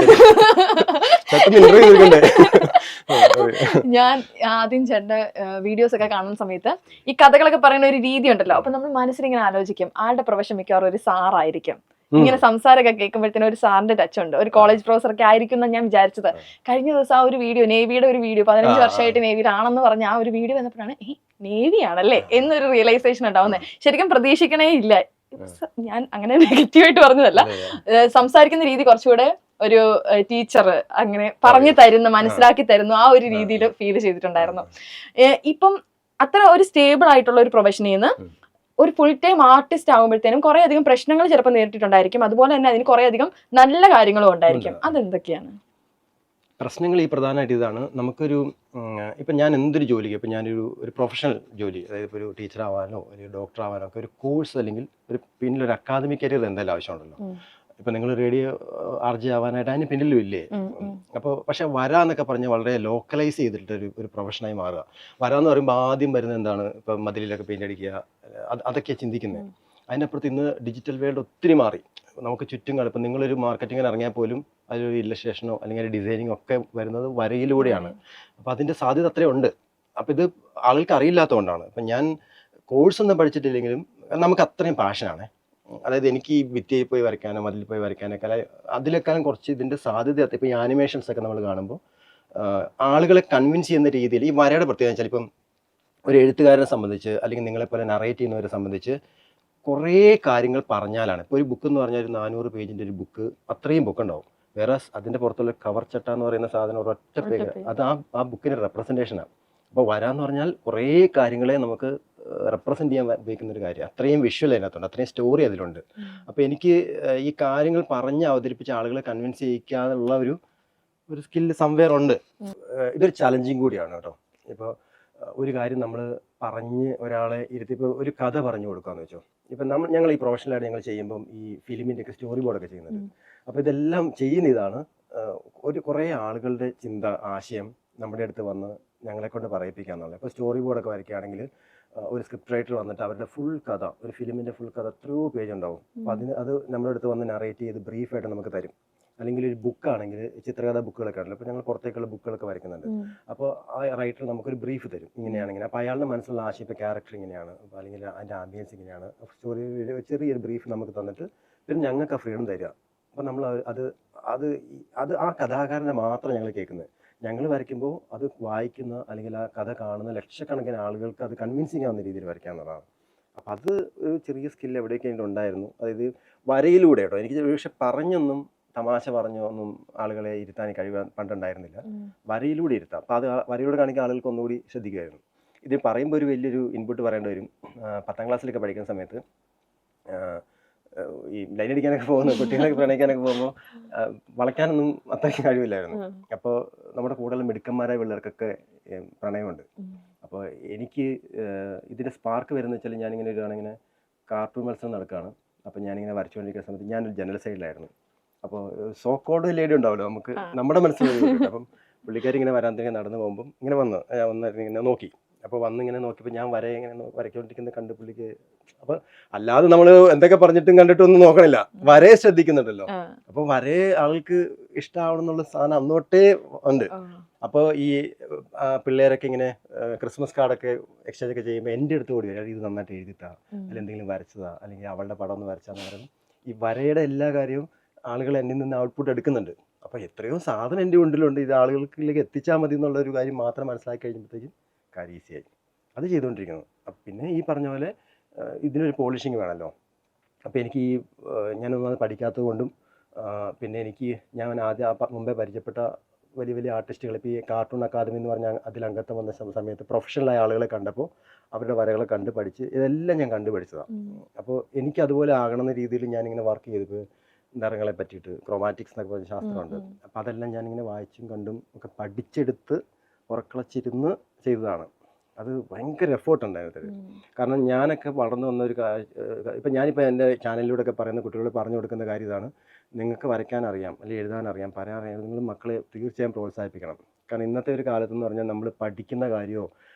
ഞാൻ ആദ്യം ചേട്ടൻ്റെ വീഡിയോസ് ഒക്കെ കാണുന്ന സമയത്ത് ഈ കഥകളൊക്കെ പറയുന്ന ഒരു രീതി ഉണ്ടല്ലോ. അപ്പൊ നമ്മൾ മനസ്സിലിങ്ങനെ ആലോചിക്കും, ആളുടെ പ്രൊഫഷൻ മിക്കവാറും ഒരു സാറായിരിക്കും, ഇങ്ങനെ സംസാരമൊക്കെ കേൾക്കുമ്പോഴത്തേനും ഒരു സാറിന്റെ ടച്ച് ഉണ്ട്. ഒരു കോളേജ് പ്രൊഫസർ ഒക്കെ ആയിരിക്കും എന്ന് ഞാൻ വിചാരിച്ചത്. കഴിഞ്ഞ ദിവസം ആ ഒരു വീഡിയോ, നേവിയുടെ ഒരു വീഡിയോ, 15 വർഷമായിട്ട് നേവിയിലാണെന്ന് പറഞ്ഞ ആ ഒരു വീഡിയോ വന്നപ്പോഴാണ് നേവി ആണല്ലേ എന്നൊരു റിയലൈസേഷൻ ഉണ്ടാവുന്നത്. ശരിക്കും പ്രതീക്ഷിക്കണേ ഇല്ല. ഞാൻ അങ്ങനെ നെഗറ്റീവായിട്ട് പറഞ്ഞതല്ല, സംസാരിക്കുന്ന രീതി കുറച്ചുകൂടെ ഒരു ടീച്ചർ അങ്ങനെ പറഞ്ഞു തരുന്നു, മനസ്സിലാക്കി തരുന്നു, ആ ഒരു രീതിയിൽ ഫീൽ ചെയ്തിട്ടുണ്ടായിരുന്നു. ഇപ്പം അത്ര ഒരു സ്റ്റേബിൾ ആയിട്ടുള്ള ഒരു പ്രൊഫഷനിൽ നിന്ന് ഒരു ഫുൾ ടൈം ആർട്ടിസ്റ്റ് ആകുമ്പോഴത്തേനും കുറെ അധികം പ്രശ്നങ്ങൾ ചിലപ്പോൾ നേരിട്ടിട്ടുണ്ടായിരിക്കും. അതുപോലെ തന്നെ അതിന് കുറെ അധികം നല്ല കാര്യങ്ങളും ഉണ്ടായിരിക്കും. അതെന്തൊക്കെയാണ് പ്രശ്നങ്ങൾ? ഈ പ്രധാനമായിട്ട് ഇതാണ്. നമുക്കൊരു ഇപ്പം ഞാൻ എന്തൊരു ജോലിക്ക്, ഇപ്പം ഞാനൊരു പ്രൊഫഷണൽ ജോലി, അതായത് ഇപ്പോൾ ഒരു ടീച്ചർ ആവാനോ ഒരു ഡോക്ടർ ആവാനോ ഒക്കെ ഒരു കോഴ്സ് അല്ലെങ്കിൽ പിന്നിലൊരു അക്കാദമിക് കരിയർ എന്തായാലും ആവശ്യമുണ്ടല്ലോ. ഇപ്പം നിങ്ങൾ റേഡിയോ RJ ആവാനായിട്ട് അതിന് പിന്നിലും ഇല്ലേ? അപ്പോൾ പക്ഷെ വരാന്നൊക്കെ പറഞ്ഞാൽ വളരെ ലോക്കലൈസ് ചെയ്തിട്ട് ഒരു പ്രൊഫഷനായി മാറുക. വരാന്ന് പറയുമ്പോൾ ആദ്യം വരുന്നത് എന്താണ്? ഇപ്പം മതിലിലൊക്കെ പെയിന്റ് അടിക്കുക, അതൊക്കെയാണ് ചിന്തിക്കുന്നത്. അതിനപ്പുറത്ത് ഇന്ന് ഡിജിറ്റൽ വേൾഡ് ഒത്തിരി മാറി. നമുക്ക് ചുറ്റും ഇപ്പം നിങ്ങളൊരു മാർക്കറ്റിങ്ങിന് ഇറങ്ങിയാൽ പോലും അതിലൊരു ഇല്ലസ്ട്രേഷനോ അല്ലെങ്കിൽ ഒരു ഡിസൈനിങ്ങോ ഒക്കെ വരുന്നത് വരയിലൂടെയാണ്. അപ്പോൾ അതിൻ്റെ സാധ്യത അത്രയും ഉണ്ട്. അപ്പോൾ ഇത് ആൾക്ക് അറിയില്ലാത്തതുകൊണ്ടാണ്. അപ്പം ഞാൻ കോഴ്സ് ഒന്നും പഠിച്ചിട്ടില്ലെങ്കിലും നമുക്ക് അത്രയും പാഷനാണ്. അതായത് എനിക്ക് ഈ ഭിത്തിയിൽ പോയി വരയ്ക്കാനോ മതിൽ പോയി വരയ്ക്കാനൊക്കെ അതിലേക്കാളും കുറച്ച് ഇതിൻ്റെ സാധ്യത. ഇപ്പം ഈ ആനിമേഷൻസ് ഒക്കെ നമ്മൾ കാണുമ്പോൾ ആളുകളെ കൺവിൻസ് ചെയ്യുന്ന രീതിയിൽ ഈ വരയുടെ പ്രത്യേകത വെച്ചാൽ ഇപ്പം ഒരു എഴുത്തുകാരനെ സംബന്ധിച്ച് അല്ലെങ്കിൽ നിങ്ങളെപ്പോലെ നറേറ്റ് ചെയ്യുന്നവരെ സംബന്ധിച്ച് കുറേ കാര്യങ്ങൾ പറഞ്ഞാലാണ്. ഇപ്പോൾ ഒരു ബുക്ക് എന്ന് പറഞ്ഞാൽ ഒരു 400 പേജിൻ്റെ ഒരു ബുക്ക്, അത്രയും ബുക്ക് ഉണ്ടാവും. വേറെ അതിൻ്റെ പുറത്തുള്ള കവർ ചട്ട എന്ന് പറയുന്ന സാധനം ഒരൊറ്റ പേജ്, അത് ആ ബുക്കിൻ്റെ റെപ്രസെൻറ്റേഷനാണ്. അപ്പോൾ വരാന്ന് പറഞ്ഞാൽ കുറേ കാര്യങ്ങളെ നമുക്ക് റെപ്രസെൻറ്റ് ചെയ്യാൻ ഉപയോഗിക്കുന്ന ഒരു കാര്യം. അത്രയും വിഷ്വൽ അതിനകത്തുണ്ട്, അത്രയും സ്റ്റോറി അതിലുണ്ട്. അപ്പോൾ എനിക്ക് ഈ കാര്യങ്ങൾ പറഞ്ഞ് അവതരിപ്പിച്ച ആളുകളെ കൺവിൻസ് ചെയ്യിക്കാനുള്ള ഒരു സ്കില്ല് സംവെയർ ഉണ്ട്. ഇതൊരു ചലഞ്ചിങ് കൂടിയാണ് കേട്ടോ. ഇപ്പോൾ ഒരു കാര്യം നമ്മൾ പറഞ്ഞ് ഒരാളെ ഇരുത്തി, ഇപ്പോൾ ഒരു കഥ പറഞ്ഞു കൊടുക്കാമെന്ന് വെച്ചോ. ഇപ്പം ഞങ്ങൾ ഈ പ്രൊഫഷണലായിട്ട് ഞങ്ങൾ ചെയ്യുമ്പം ഈ ഫിലിമിൻ്റെ ഒക്കെ സ്റ്റോറി ബോർഡൊക്കെ ചെയ്യുന്നത്. അപ്പോൾ ഇതെല്ലാം ചെയ്യുന്ന ഇതാണ്, കുറേ ആളുകളുടെ ചിന്ത, ആശയം നമ്മുടെ അടുത്ത് വന്ന് ഞങ്ങളെ കൊണ്ട് പറയിപ്പിക്കാന്നുള്ളത്. ഇപ്പോൾ സ്റ്റോറി ബോർഡൊക്കെ വരയ്ക്കുകയാണെങ്കിൽ ഒരു സ്ക്രിപ്റ്റ് റൈറ്റർ വന്നിട്ട് അവരുടെ ഫുൾ കഥ, ഒരു ഫിലിമിൻ്റെ ഫുൾ കഥ എത്രയോ പേജ് ഉണ്ടാവും. അപ്പോൾ അത് നമ്മുടെ അടുത്ത് വന്ന് നറേറ്റ് ചെയ്ത് ബ്രീഫായിട്ട് നമുക്ക് തരും. അല്ലെങ്കിൽ ഒരു ബുക്കാണെങ്കിൽ ചിത്രകഥാ ബുക്കുകളൊക്കെ ആണല്ലോ. ഇപ്പോൾ ഞങ്ങൾ പുറത്തേക്കുള്ള ബുക്കുകളൊക്കെ വരയ്ക്കുന്നുണ്ട്. അപ്പോൾ ആ റൈറ്റർ നമുക്കൊരു ബ്രീഫ് തരും, ഇങ്ങനെയാണെങ്കിൽ. അപ്പോൾ അയാളുടെ മനസ്സിലുള്ള ആശയം, ഇപ്പോൾ ക്യാരക്ടർ ഇങ്ങനെയാണ്, അപ്പോൾ അല്ലെങ്കിൽ അതിൻ്റെ ആംബിയൻസ് ഇങ്ങനെയാണ്, സ്റ്റോറി ചെറിയൊരു ബ്രീഫ് നമുക്ക് തന്നിട്ട് പിന്നെ ഞങ്ങൾക്ക് ആ ഫ്രീഡം തരിക. അപ്പോൾ നമ്മൾ അത് ആ കഥാകാരനെ മാത്രം ഞങ്ങൾ കേൾക്കുന്നത്. ഞങ്ങൾ വരയ്ക്കുമ്പോൾ അത് വായിക്കുന്ന അല്ലെങ്കിൽ ആ കഥ കാണുന്ന ലക്ഷക്കണക്കിന് ആളുകൾക്ക് അത് കൺവിൻസിങ് ആവുന്ന രീതിയിൽ വരയ്ക്കാവുന്നതാണ്. അപ്പം അത് ഒരു ചെറിയ സ്കില്ല് എവിടെയൊക്കെ ഉണ്ടായിരുന്നു. അതായത് വരയിലൂടെ കേട്ടോ. എനിക്ക് പക്ഷെ പറഞ്ഞൊന്നും തമാശ പറഞ്ഞോ ഒന്നും ആളുകളെ ഇരുത്താൻ കഴിയാൻ പണ്ടുണ്ടായിരുന്നില്ല. വരയിലൂടെ ഇരുത്താം. അപ്പോൾ അത് വരയിലൂടെ കാണിക്കുന്ന ആളുകൾക്ക് ഒന്നുകൂടി ശ്രദ്ധിക്കുമായിരുന്നു. ഇത് പറയുമ്പോൾ ഒരു വലിയൊരു ഇൻപുട്ട് പറയേണ്ടി വരും. 10ാം ക്ലാസ്സിലൊക്കെ പഠിക്കുന്ന സമയത്ത് ഈ ലൈൻ അടിക്കാനൊക്കെ പോകുന്ന കുട്ടികളൊക്കെ പ്രണയിക്കാനൊക്കെ പോകുമ്പോൾ വളയ്ക്കാനൊന്നും അത്രയ്ക്ക് കഴിവില്ലായിരുന്നു. അപ്പോൾ നമ്മുടെ കൂടുതൽ മിടുക്കന്മാരായ പിള്ളേർക്കൊക്കെ പ്രണയമുണ്ട്. അപ്പോൾ എനിക്ക് ഇതിൻ്റെ സ്പാർക്ക് വരുന്ന വെച്ചാൽ ഞാനിങ്ങനെ ഇങ്ങനെ കാർട്ടൂൺ മത്സരം നടക്കുകയാണ്. അപ്പോൾ ഞാനിങ്ങനെ വരച്ചുകൊണ്ടിരിക്കുന്ന സമയത്ത് ഞാനൊരു ജനൽ സൈഡിലായിരുന്നു. അപ്പോൾ സോ കോൾഡ് ലേഡി ഉണ്ടാവുമല്ലോ നമുക്ക്, നമ്മുടെ മനസ്സിൽ. അപ്പം പുള്ളിക്കാരി ഇങ്ങനെ വരാൻ നടന്നു പോകുമ്പം ഇങ്ങനെ ഇങ്ങനെ നോക്കി. അപ്പോൾ ഇങ്ങനെ നോക്കിയപ്പോൾ ഞാൻ ഇങ്ങനെ വരയ്ക്കൊണ്ടിരിക്കുന്നത് കണ്ട് പുള്ളിക്ക്. അപ്പോൾ അല്ലാതെ നമ്മൾ എന്തൊക്കെ പറഞ്ഞിട്ടും കണ്ടിട്ടൊന്നും നോക്കണില്ല, വരയെ ശ്രദ്ധിക്കുന്നുണ്ടല്ലോ. അപ്പോൾ വരയെ ആൾക്ക് ഇഷ്ടമാവണം എന്നുള്ള സാധനം അന്നോട്ടേ ഉണ്ട്. അപ്പോൾ ഈ പിള്ളേരൊക്കെ ഇങ്ങനെ ക്രിസ്മസ് കാർഡൊക്കെ എക്സ്ചേഞ്ച് ഒക്കെ ചെയ്യുമ്പോൾ എൻ്റെ അടുത്ത് കൂടി വരും, ഇത് നന്നായിട്ട് എഴുതിത്താ, അല്ലെങ്കിൽ എന്തെങ്കിലും വരച്ചതാ, അല്ലെങ്കിൽ അവളുടെ പടം ഒന്ന് വരച്ചാന്ന് പറയുമ്പോൾ ഈ വരയുടെ എല്ലാ കാര്യവും ആളുകൾ എന്നിൽ നിന്ന് ഔട്ട്പുട്ട് എടുക്കുന്നുണ്ട്. അപ്പോൾ എത്രയോ സാധനം എൻ്റെ ഉള്ളിലുണ്ട്, ഇത് ആളുകൾക്കിലേക്ക് എത്തിച്ചാൽ മതി എന്നുള്ളൊരു കാര്യം മാത്രം മനസ്സിലാക്കി കഴിഞ്ഞപ്പോഴത്തേക്കും കാര്യം ഈസിയായി. അത് ചെയ്തുകൊണ്ടിരിക്കുന്നു. അപ്പം പിന്നെ ഈ പറഞ്ഞ പോലെ ഇതിനൊരു പോളിഷിങ് വേണമല്ലോ. അപ്പോൾ എനിക്ക് ഞാനൊന്നും പഠിക്കാത്തത് കൊണ്ടും പിന്നെ ഞാൻ ആദ്യം മുമ്പേ പരിചയപ്പെട്ട വലിയ വലിയ ആർട്ടിസ്റ്റുകൾ, ഇപ്പോൾ ഈ കാർട്ടൂൺ അക്കാദമി എന്ന് പറഞ്ഞാൽ അതിൽ അംഗത്വം വന്ന സമയത്ത് പ്രൊഫഷണലായ ആളുകളെ കണ്ടപ്പോൾ അവരുടെ വരകളെ കണ്ട് പഠിച്ച് ഇതെല്ലാം ഞാൻ കണ്ടുപഠിച്ചതാണ്. അപ്പോൾ എനിക്ക് അതുപോലെ ആകണമെന്ന രീതിയിൽ ഞാനിങ്ങനെ വർക്ക് ചെയ്തപ്പോൾ നിറങ്ങളെ പറ്റിയിട്ട് ക്രോമാറ്റിക്സ് എന്നൊക്കെ പറഞ്ഞ ശാസ്ത്രമുണ്ട്. അപ്പോൾ അതെല്ലാം ഞാനിങ്ങനെ വായിച്ചും കണ്ടും ഒക്കെ പഠിച്ചെടുത്ത് ഉറക്കളച്ചിരുന്ന് ചെയ്തതാണ്. അത് ഭയങ്കര എഫേർട്ട് ഉണ്ടായിരുന്നത്. കാരണം ഞാനൊക്കെ വളർന്നു വന്ന ഇപ്പം ഞാനിപ്പോൾ എൻ്റെ ചാനലിലൂടെയൊക്കെ പറയുന്ന കുട്ടികളോട് പറഞ്ഞു കൊടുക്കുന്ന കാര്യം ഇതാണ്: നിങ്ങൾക്ക് വരയ്ക്കാനറിയാം, അല്ലെങ്കിൽ എഴുതാനറിയാം, പറയാനറിയാം, നിങ്ങൾ മക്കളെ തീർച്ചയായും പ്രോത്സാഹിപ്പിക്കണം. കാരണം ഇന്നത്തെ ഒരു കാലത്തെന്ന് പറഞ്ഞാൽ നമ്മൾ പഠിക്കുന്ന കാര്യമോ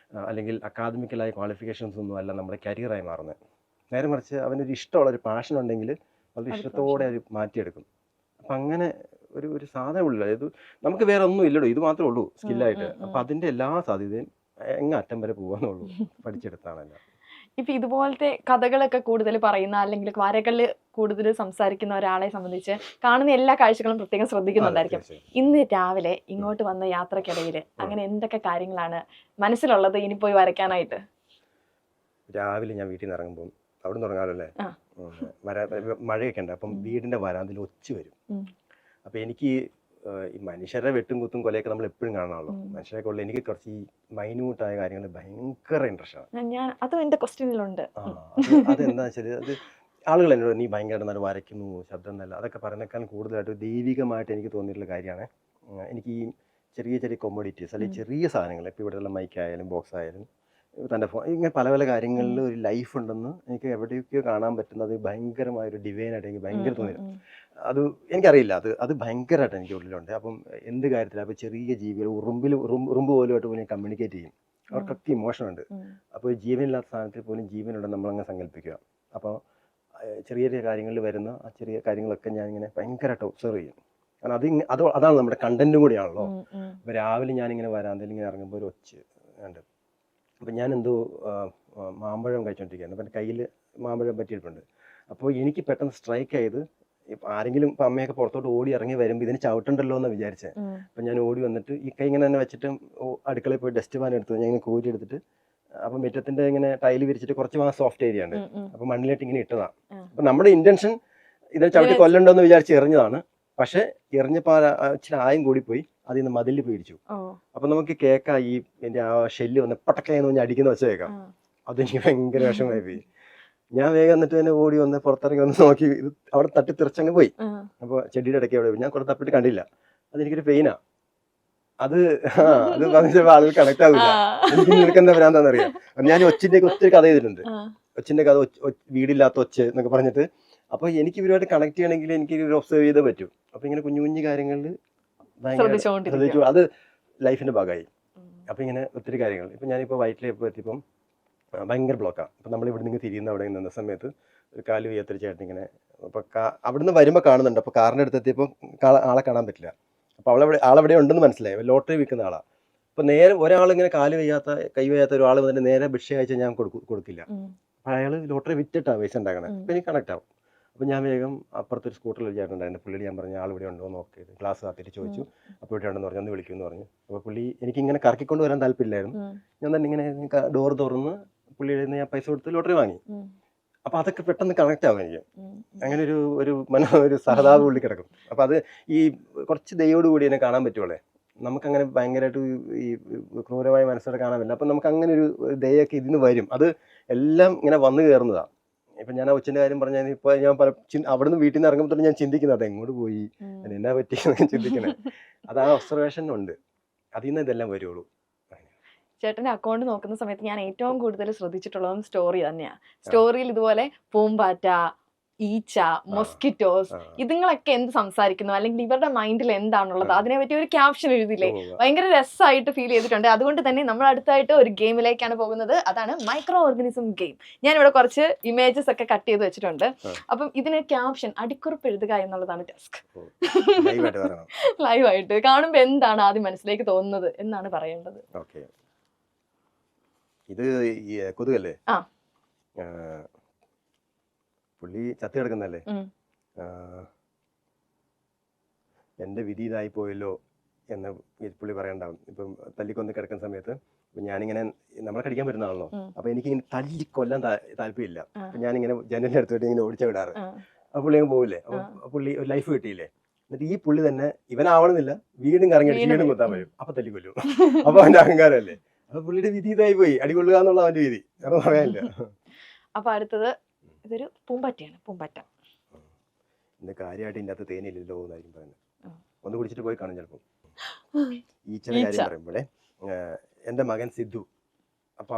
അല്ലെങ്കിൽ അക്കാദമിക്കലായ ക്വാളിഫിക്കേഷൻസ് ഒന്നും അല്ല നമ്മുടെ കരിയറായി മാറുന്നത്. നേരെ മറിച്ച് അവനൊരു ഇഷ്ടമുള്ളൊരു പാഷൻ ഉണ്ടെങ്കിൽ വളരെ ഇഷ്ടത്തോടെ അത് മാറ്റിയെടുക്കും. അപ്പം അങ്ങനെ ഒരു സാധനമുള്ള, ഇത് നമുക്ക് വേറെ ഒന്നും ഇല്ലടോ, ഇത് മാത്രമേ ഉള്ളൂ സ്കില്ലായിട്ട്. അപ്പം അതിൻ്റെ എല്ലാ സാധ്യതയും അറ്റം വരെ പോകാന്നുള്ളൂ, പഠിച്ചെടുത്താണല്ലോ. ഇപ്പൊ ഇതുപോലത്തെ കഥകളൊക്കെ കൂടുതൽ പറയുന്ന അല്ലെങ്കിൽ വരകളിൽ കൂടുതൽ സംസാരിക്കുന്ന ഒരാളെ സംബന്ധിച്ച് കാണുന്ന എല്ലാ കാഴ്ചകളും പ്രത്യേകം ശ്രദ്ധിക്കുന്നുണ്ടായിരിക്കും. ഇന്ന് രാവിലെ ഇങ്ങോട്ട് വന്ന യാത്രക്കിടയിൽ അങ്ങനെ എന്തൊക്കെ കാര്യങ്ങളാണ് മനസ്സിലുള്ളത് ഇനി പോയി വരയ്ക്കാനായിട്ട്? രാവിലെ ഞാൻ വീട്ടിൽ നിന്ന് ഇറങ്ങുമ്പോൾ അവിടെ നിന്ന് തുടങ്ങാമല്ലോ അല്ലേ, മഴയൊക്കെ ഉണ്ട്. അപ്പം വീടിന്റെ വരാന്തിൽ ഒച്ച വരും. അപ്പൊ എനിക്ക് ഈ മനുഷ്യരുടെ വെട്ടും കുത്തും കൊലയൊക്കെ നമ്മൾ എപ്പോഴും കാണാമല്ലോ. മനുഷ്യരെ കൊള്ള എനിക്ക് കുറച്ച് ഈ മൈന്യൂട്ടായ കാര്യങ്ങൾ ഭയങ്കര ഇൻട്രസ്റ്റ് ആണ്. അതും എന്റെ ക്വസ്റ്റ്യനിലുണ്ട്. അതെന്താ വെച്ചാൽ അത് ആളുകൾ എന്നോട് നീ ഭയങ്കര നല്ല വരയ്ക്കുന്നു, ശബ്ദം നല്ല, അതൊക്കെ പറയുന്നേക്കാൾ കൂടുതലായിട്ട് ദൈവികമായിട്ട് എനിക്ക് തോന്നിയിട്ടുള്ള കാര്യമാണ്. എനിക്ക് ഈ ചെറിയ ചെറിയ കൊമോഡിറ്റീസ് അല്ലെങ്കിൽ ചെറിയ സാധനങ്ങൾ, ഇപ്പോൾ ഇവിടെയുള്ള മൈക്കായാലും ബോക്സ് ആയാലും തൻ്റെ ഫോൺ, ഇങ്ങനെ പല പല കാര്യങ്ങളിൽ ഒരു ലൈഫ് ഉണ്ടെന്ന് എനിക്ക് എവിടെയൊക്കെയോ കാണാൻ പറ്റുന്നത് ഭയങ്കരമായൊരു ഡിവൈനായിട്ട് എനിക്ക് ഭയങ്കര തോന്നിയിരുന്നു. അത് എനിക്കറിയില്ല, അത് ഭയങ്കരമായിട്ട് എനിക്ക് ഉള്ളിലുണ്ട്. അപ്പം എന്ത് കാര്യത്തിലും അപ്പോൾ ചെറിയ ജീവികൾ ഉറുമ്പ് പോലുമായിട്ട് പോലും കമ്മ്യൂണിക്കേറ്റ് ചെയ്യും. അവർക്കൊക്കെ ഇമോഷൻ ഉണ്ട്. അപ്പോൾ ജീവനില്ലാത്ത സാധനത്തിൽ പോലും ജീവനുണ്ടെന്ന് നമ്മളങ്ങ് സങ്കല്പിക്കുക. അപ്പോൾ ചെറിയ ചെറിയ കാര്യങ്ങളിൽ വരുന്ന ആ ചെറിയ കാര്യങ്ങളൊക്കെ ഞാനിങ്ങനെ ഭയങ്കരമായിട്ട് ഒബ്സർവ് ചെയ്യും. കാരണം അതാണ് നമ്മുടെ കണ്ടന്റും കൂടിയാണല്ലോ. അപ്പോൾ രാവിലെ ഞാനിങ്ങനെ വരാന്തയിൽ ഇങ്ങനെ ഇറങ്ങുമ്പോൾ ഒരു ഒച്ച ഉണ്ട്. അപ്പം ഞാനെന്തോ മാമ്പഴം കഴിച്ചുകൊണ്ടിരിക്കുകയാണ്. അപ്പം എൻ്റെ കയ്യിൽ മാമ്പഴം പറ്റിയിട്ടുണ്ട്. അപ്പോൾ എനിക്ക് പെട്ടെന്ന് സ്ട്രൈക്ക് ആയത്, ഇപ്പം ആരെങ്കിലും ഇപ്പം അമ്മയൊക്കെ പുറത്തോട്ട് ഓടി ഇറങ്ങി വരുമ്പോൾ ഇതിന് ചവിട്ടുണ്ടല്ലോ എന്ന് വിചാരിച്ചത്. അപ്പം ഞാൻ ഓടി വന്നിട്ട് ഈ കൈ ഇങ്ങനെ തന്നെ വെച്ചിട്ട് അടുക്കളയിൽ പോയി ഡസ്റ്റ് പാൻ എടുത്ത് ഞാൻ ഇങ്ങനെ കോരി എടുത്തിട്ട്, അപ്പം മുറ്റത്തിൻ്റെ ഇങ്ങനെ ടൈല് വിരിച്ചിട്ട് കുറച്ച് സോഫ്റ്റ് ഏരിയ ഉണ്ട്, അപ്പം മണ്ണിലിട്ട് ഇങ്ങനെ ഇട്ടതാണ്. അപ്പം നമ്മുടെ ഇൻറ്റൻഷൻ ഇതിനെ ചവിട്ടി കൊല്ലണ്ടോ എന്ന് വിചാരിച്ച് എറിഞ്ഞതാണ്. പക്ഷെ എറിഞ്ഞപ്പോൾ ഇച്ചിരി ആയം കൂടിപ്പോയി, അതിൽ നിന്ന് മതിലിൽ പിടിച്ചു. അപ്പൊ നമുക്ക് കേൾക്കാം ഈ എന്റെ ആ ഷെല്ല് വന്ന് പട്ടക്കയെന്ന് പറഞ്ഞ് അടിക്കുന്ന വെച്ച് കേൾക്കാം. അതെനിക്ക് ഭയങ്കര വിഷമമായി പോയി. ഞാൻ വേഗം എന്നിട്ട് തന്നെ ഓടി വന്ന് പുറത്തിറങ്ങി വന്ന് നോക്കി, ഇത് അവിടെ തട്ടി തെറിച്ചങ്ങ് പോയി. അപ്പോൾ ചെടിയുടെ ഇടയ്ക്ക് അവിടെ പോയി. ഞാൻ കുറേ തപ്പിട്ട് കണ്ടില്ല. അതെനിക്കൊരു പെയിനാ. അത് പറഞ്ഞപ്പോൾ ആളുകൾ കണക്ട് ആവില്ല. എനിക്ക് നിൽക്കുന്ന ഭ്രാന്താന്നറിയാം. ഞാൻ ഒച്ചിന്റെ ഒത്തിരി കഥ ചെയ്തിട്ടുണ്ട്. ഒച്ചിന്റെ കഥ, വീടില്ലാത്ത ഒച്ച എന്നൊക്കെ പറഞ്ഞിട്ട്. അപ്പൊ എനിക്ക് ഇവരുമായിട്ട് കണക്ട് ചെയ്യണമെങ്കിൽ എനിക്ക് ഒബ്സർവ് ചെയ്തേ പറ്റും. അപ്പൊ ഇങ്ങനെ കുഞ്ഞു കുഞ്ഞു കാര്യങ്ങളിൽ ശ്രദ്ധിച്ചു. അത് ലൈഫിന്റെ ഭാഗമായി. അപ്പൊ ഇങ്ങനെ ഒത്തിരി കാര്യങ്ങൾ. ഇപ്പൊ ഞാനിപ്പോ വൈറ്റിലേക്ക് എത്തിയപ്പം ഭയങ്കര ബ്ലോക്കാണ്. അപ്പൊ നമ്മൾ ഇവിടെ നിന്ന് തിരിയുന്ന അവിടെ നിന്ന സമയത്ത് ഒരു കാല് വയ്യാത്തൊരു ചേട്ടൻ ഇങ്ങനെ, അപ്പൊ അവിടുന്ന് വരുമ്പോൾ കാണുന്നുണ്ട്. അപ്പൊ കാറിന്റെ അടുത്തെത്തിയപ്പോൾ ആളെ കാണാൻ പറ്റില്ല. അപ്പൊ ആളെവിടെ ഉണ്ടെന്ന് മനസ്സിലായി. ലോട്ടറി വിൽക്കുന്ന ആളാ. അപ്പൊ നേരെ ഒരാളിങ്ങനെ കാല് വയ്യാത്ത കൈ വയ്യാത്ത ഒരാൾ വന്നിട്ട് നേരെ ഭിക്ഷ അയച്ചാൽ ഞാൻ കൊടുക്കില്ല. അപ്പൊ അയാൾ ലോട്ടറി വിറ്റിട്ടാണ് പൈസ ഉണ്ടാക്കണേ. അപ്പൊ എനിക്ക് കണക്ട് ആവും. അപ്പോൾ ഞാൻ വേഗം അപ്പുറത്തൊരു സ്കൂട്ടറിൽ ഒരു ചേട്ടനുണ്ടായിരുന്നു. പുള്ളിയോട് ഞാൻ പറഞ്ഞു, ആൾ ഇവിടെ ഉണ്ടോ എന്ന് നോക്കിയത്. ക്ലാസ് കാത്തിട്ട് ചോദിച്ചു. അപ്പോൾ ഇവിടെ ഉണ്ടെന്ന് പറഞ്ഞു, ഒന്ന് വിളിക്കുമെന്ന് പറഞ്ഞു. അപ്പോൾ പുള്ളി എനിക്കിങ്ങനെ കറക്കിക്കൊണ്ട് വരാൻ താല്പര്യമില്ലായിരുന്നു. ഞാൻ തന്നെ ഇങ്ങനെ ഡോർ തുറന്ന് പുള്ളിയുടെ നിന്ന് ഞാൻ പൈസ കൊടുത്ത് ലോട്ടറി വാങ്ങി. അപ്പോൾ അതൊക്കെ പെട്ടെന്ന് കണക്ട് ആവും എനിക്ക്. അങ്ങനെ ഒരു സഹതാപം ഉള്ളിൽ കിടക്കും. അപ്പോൾ അത് ഈ കുറച്ച് ദയോട് കൂടി എന്നെ കാണാൻ പറ്റുള്ളേ. നമുക്കങ്ങനെ ഭയങ്കരമായിട്ട് ഈ ക്രൂരമായ മനസ്സോടെ കാണാൻ പറ്റില്ല. അപ്പം നമുക്ക് അങ്ങനെ ഒരു ദയൊക്കെ ഇതിന് വരും. അത് എല്ലാം ഇങ്ങനെ വന്നു കയറുന്നതാണ്. ഇപ്പം ഞാൻ ആ ഒച്ചിൻ്റെ കാര്യം പറഞ്ഞാൽ ഇപ്പോൾ ഞാൻ അവിടുന്ന് വീട്ടിൽ നിന്ന് ഇറങ്ങുമ്പോൾ ഞാൻ ചിന്തിക്കുന്നത് അത് എങ്ങോട്ട് പോയി, എന്നാ പറ്റിയെന്ന് ചിന്തിക്കണേ. അത് ആ ഒബ്സർവേഷൻ ഉണ്ട്. അതിൽ നിന്ന് ഇതെല്ലാം വരുള്ളൂ. ചേട്ടൻ്റെ അക്കൗണ്ട് നോക്കുന്ന സമയത്ത് ഞാൻ ഏറ്റവും കൂടുതൽ ശ്രദ്ധിച്ചിട്ടുള്ളതും സ്റ്റോറി തന്നെയാണ്. സ്റ്റോറിയിൽ ഇതുപോലെ പൂമ്പാറ്റ, ഈച്ച, മൊസ്കിറ്റോസ്, ഇതുങ്ങളൊക്കെ എന്ത് സംസാരിക്കുന്നു അല്ലെങ്കിൽ ഇവരുടെ മൈൻഡിൽ എന്താണുള്ളത് അതിനെ പറ്റി ഒരു ക്യാപ്ഷൻ എഴുതില്ലേ, ഭയങ്കര രസമായിട്ട് ഫീൽ ചെയ്തിട്ടുണ്ട്. അതുകൊണ്ട് തന്നെ നമ്മൾ അടുത്തായിട്ട് ഒരു ഗെയിമിലേക്കാണ് പോകുന്നത്. അതാണ് മൈക്രോ ഓർഗാനിസം ഗെയിം. ഞാനിവിടെ കുറച്ച് ഇമേജസ് ഒക്കെ കട്ട് ചെയ്ത് വെച്ചിട്ടുണ്ട്. അപ്പം ഇതിന് ക്യാപ്ഷൻ അടിക്കുറിപ്പ് എഴുതുക എന്നുള്ളതാണ് ടാസ്ക്. ലൈവായിട്ട് കാണുമ്പോൾ എന്താണ് ആദ്യം മനസ്സിലേക്ക് തോന്നുന്നത് എന്നാണ് പറയേണ്ടത്. ഇത് കൊതുകല്ലേ? പുള്ളി ചത്തി കിടക്കുന്നല്ലേ. എൻ്റെ വിധി ഇതായി പോയല്ലോ എന്ന് പുള്ളി പറയണ്ടാവും. ഇപ്പം തല്ലിക്കൊന്ന് കിടക്കുന്ന സമയത്ത് ഞാനിങ്ങനെ നമ്മളെ കടിക്കാൻ പറ്റുന്നതാണല്ലോ. അപ്പൊ എനിക്കിങ്ങനെ തല്ലിക്കൊല്ലാൻ താല്പര്യമില്ല. അപ്പൊ ഞാനിങ്ങനെ ജനലിൻ്റെ അടുത്തോട്ട് ഇങ്ങനെ ഓടിച്ച വിടാറ്. അപ്പൊ പുള്ളി അങ്ങ് പോവില്ലേ. അപ്പൊ പുള്ളി ഒരു ലൈഫ് കിട്ടിയില്ലേ. എന്നിട്ട് ഈ പുള്ളി തന്നെ ഇവനാവണമെന്നില്ല, വീണ്ടും കറങ്ങിയിട്ട് വീണ്ടും കുത്താൻ വരും. അപ്പൊ തല്ലിക്കൊല്ലും. അപ്പൊ അവന്റെ അഹങ്കാരമല്ലേ. അപ്പൊ പുള്ളിയുടെ വിധി ഇതായി പോയി, അടികൊള്ളുക എന്നുള്ള അവന്റെ വിധി, വേറെ പറയാനില്ല. അപ്പൊ അടുത്തത് ഇതൊരു പൂമ്പാറ്റയാണ്. പൂമ്പാറ്റ ഇന്ന് കാര്യമായിട്ട് ഇതിൻ്റെ അകത്ത് തേനില്ലല്ലോ എന്നായിരിക്കും പറയുന്നത്. ഒന്ന് കുടിച്ചിട്ട് പോയി കാണും ചിലപ്പോൾ. ഈച്ചയുടെ കാര്യം പറയുമ്പോഴേ എൻ്റെ മകൻ സിദ്ധു, അപ്പോൾ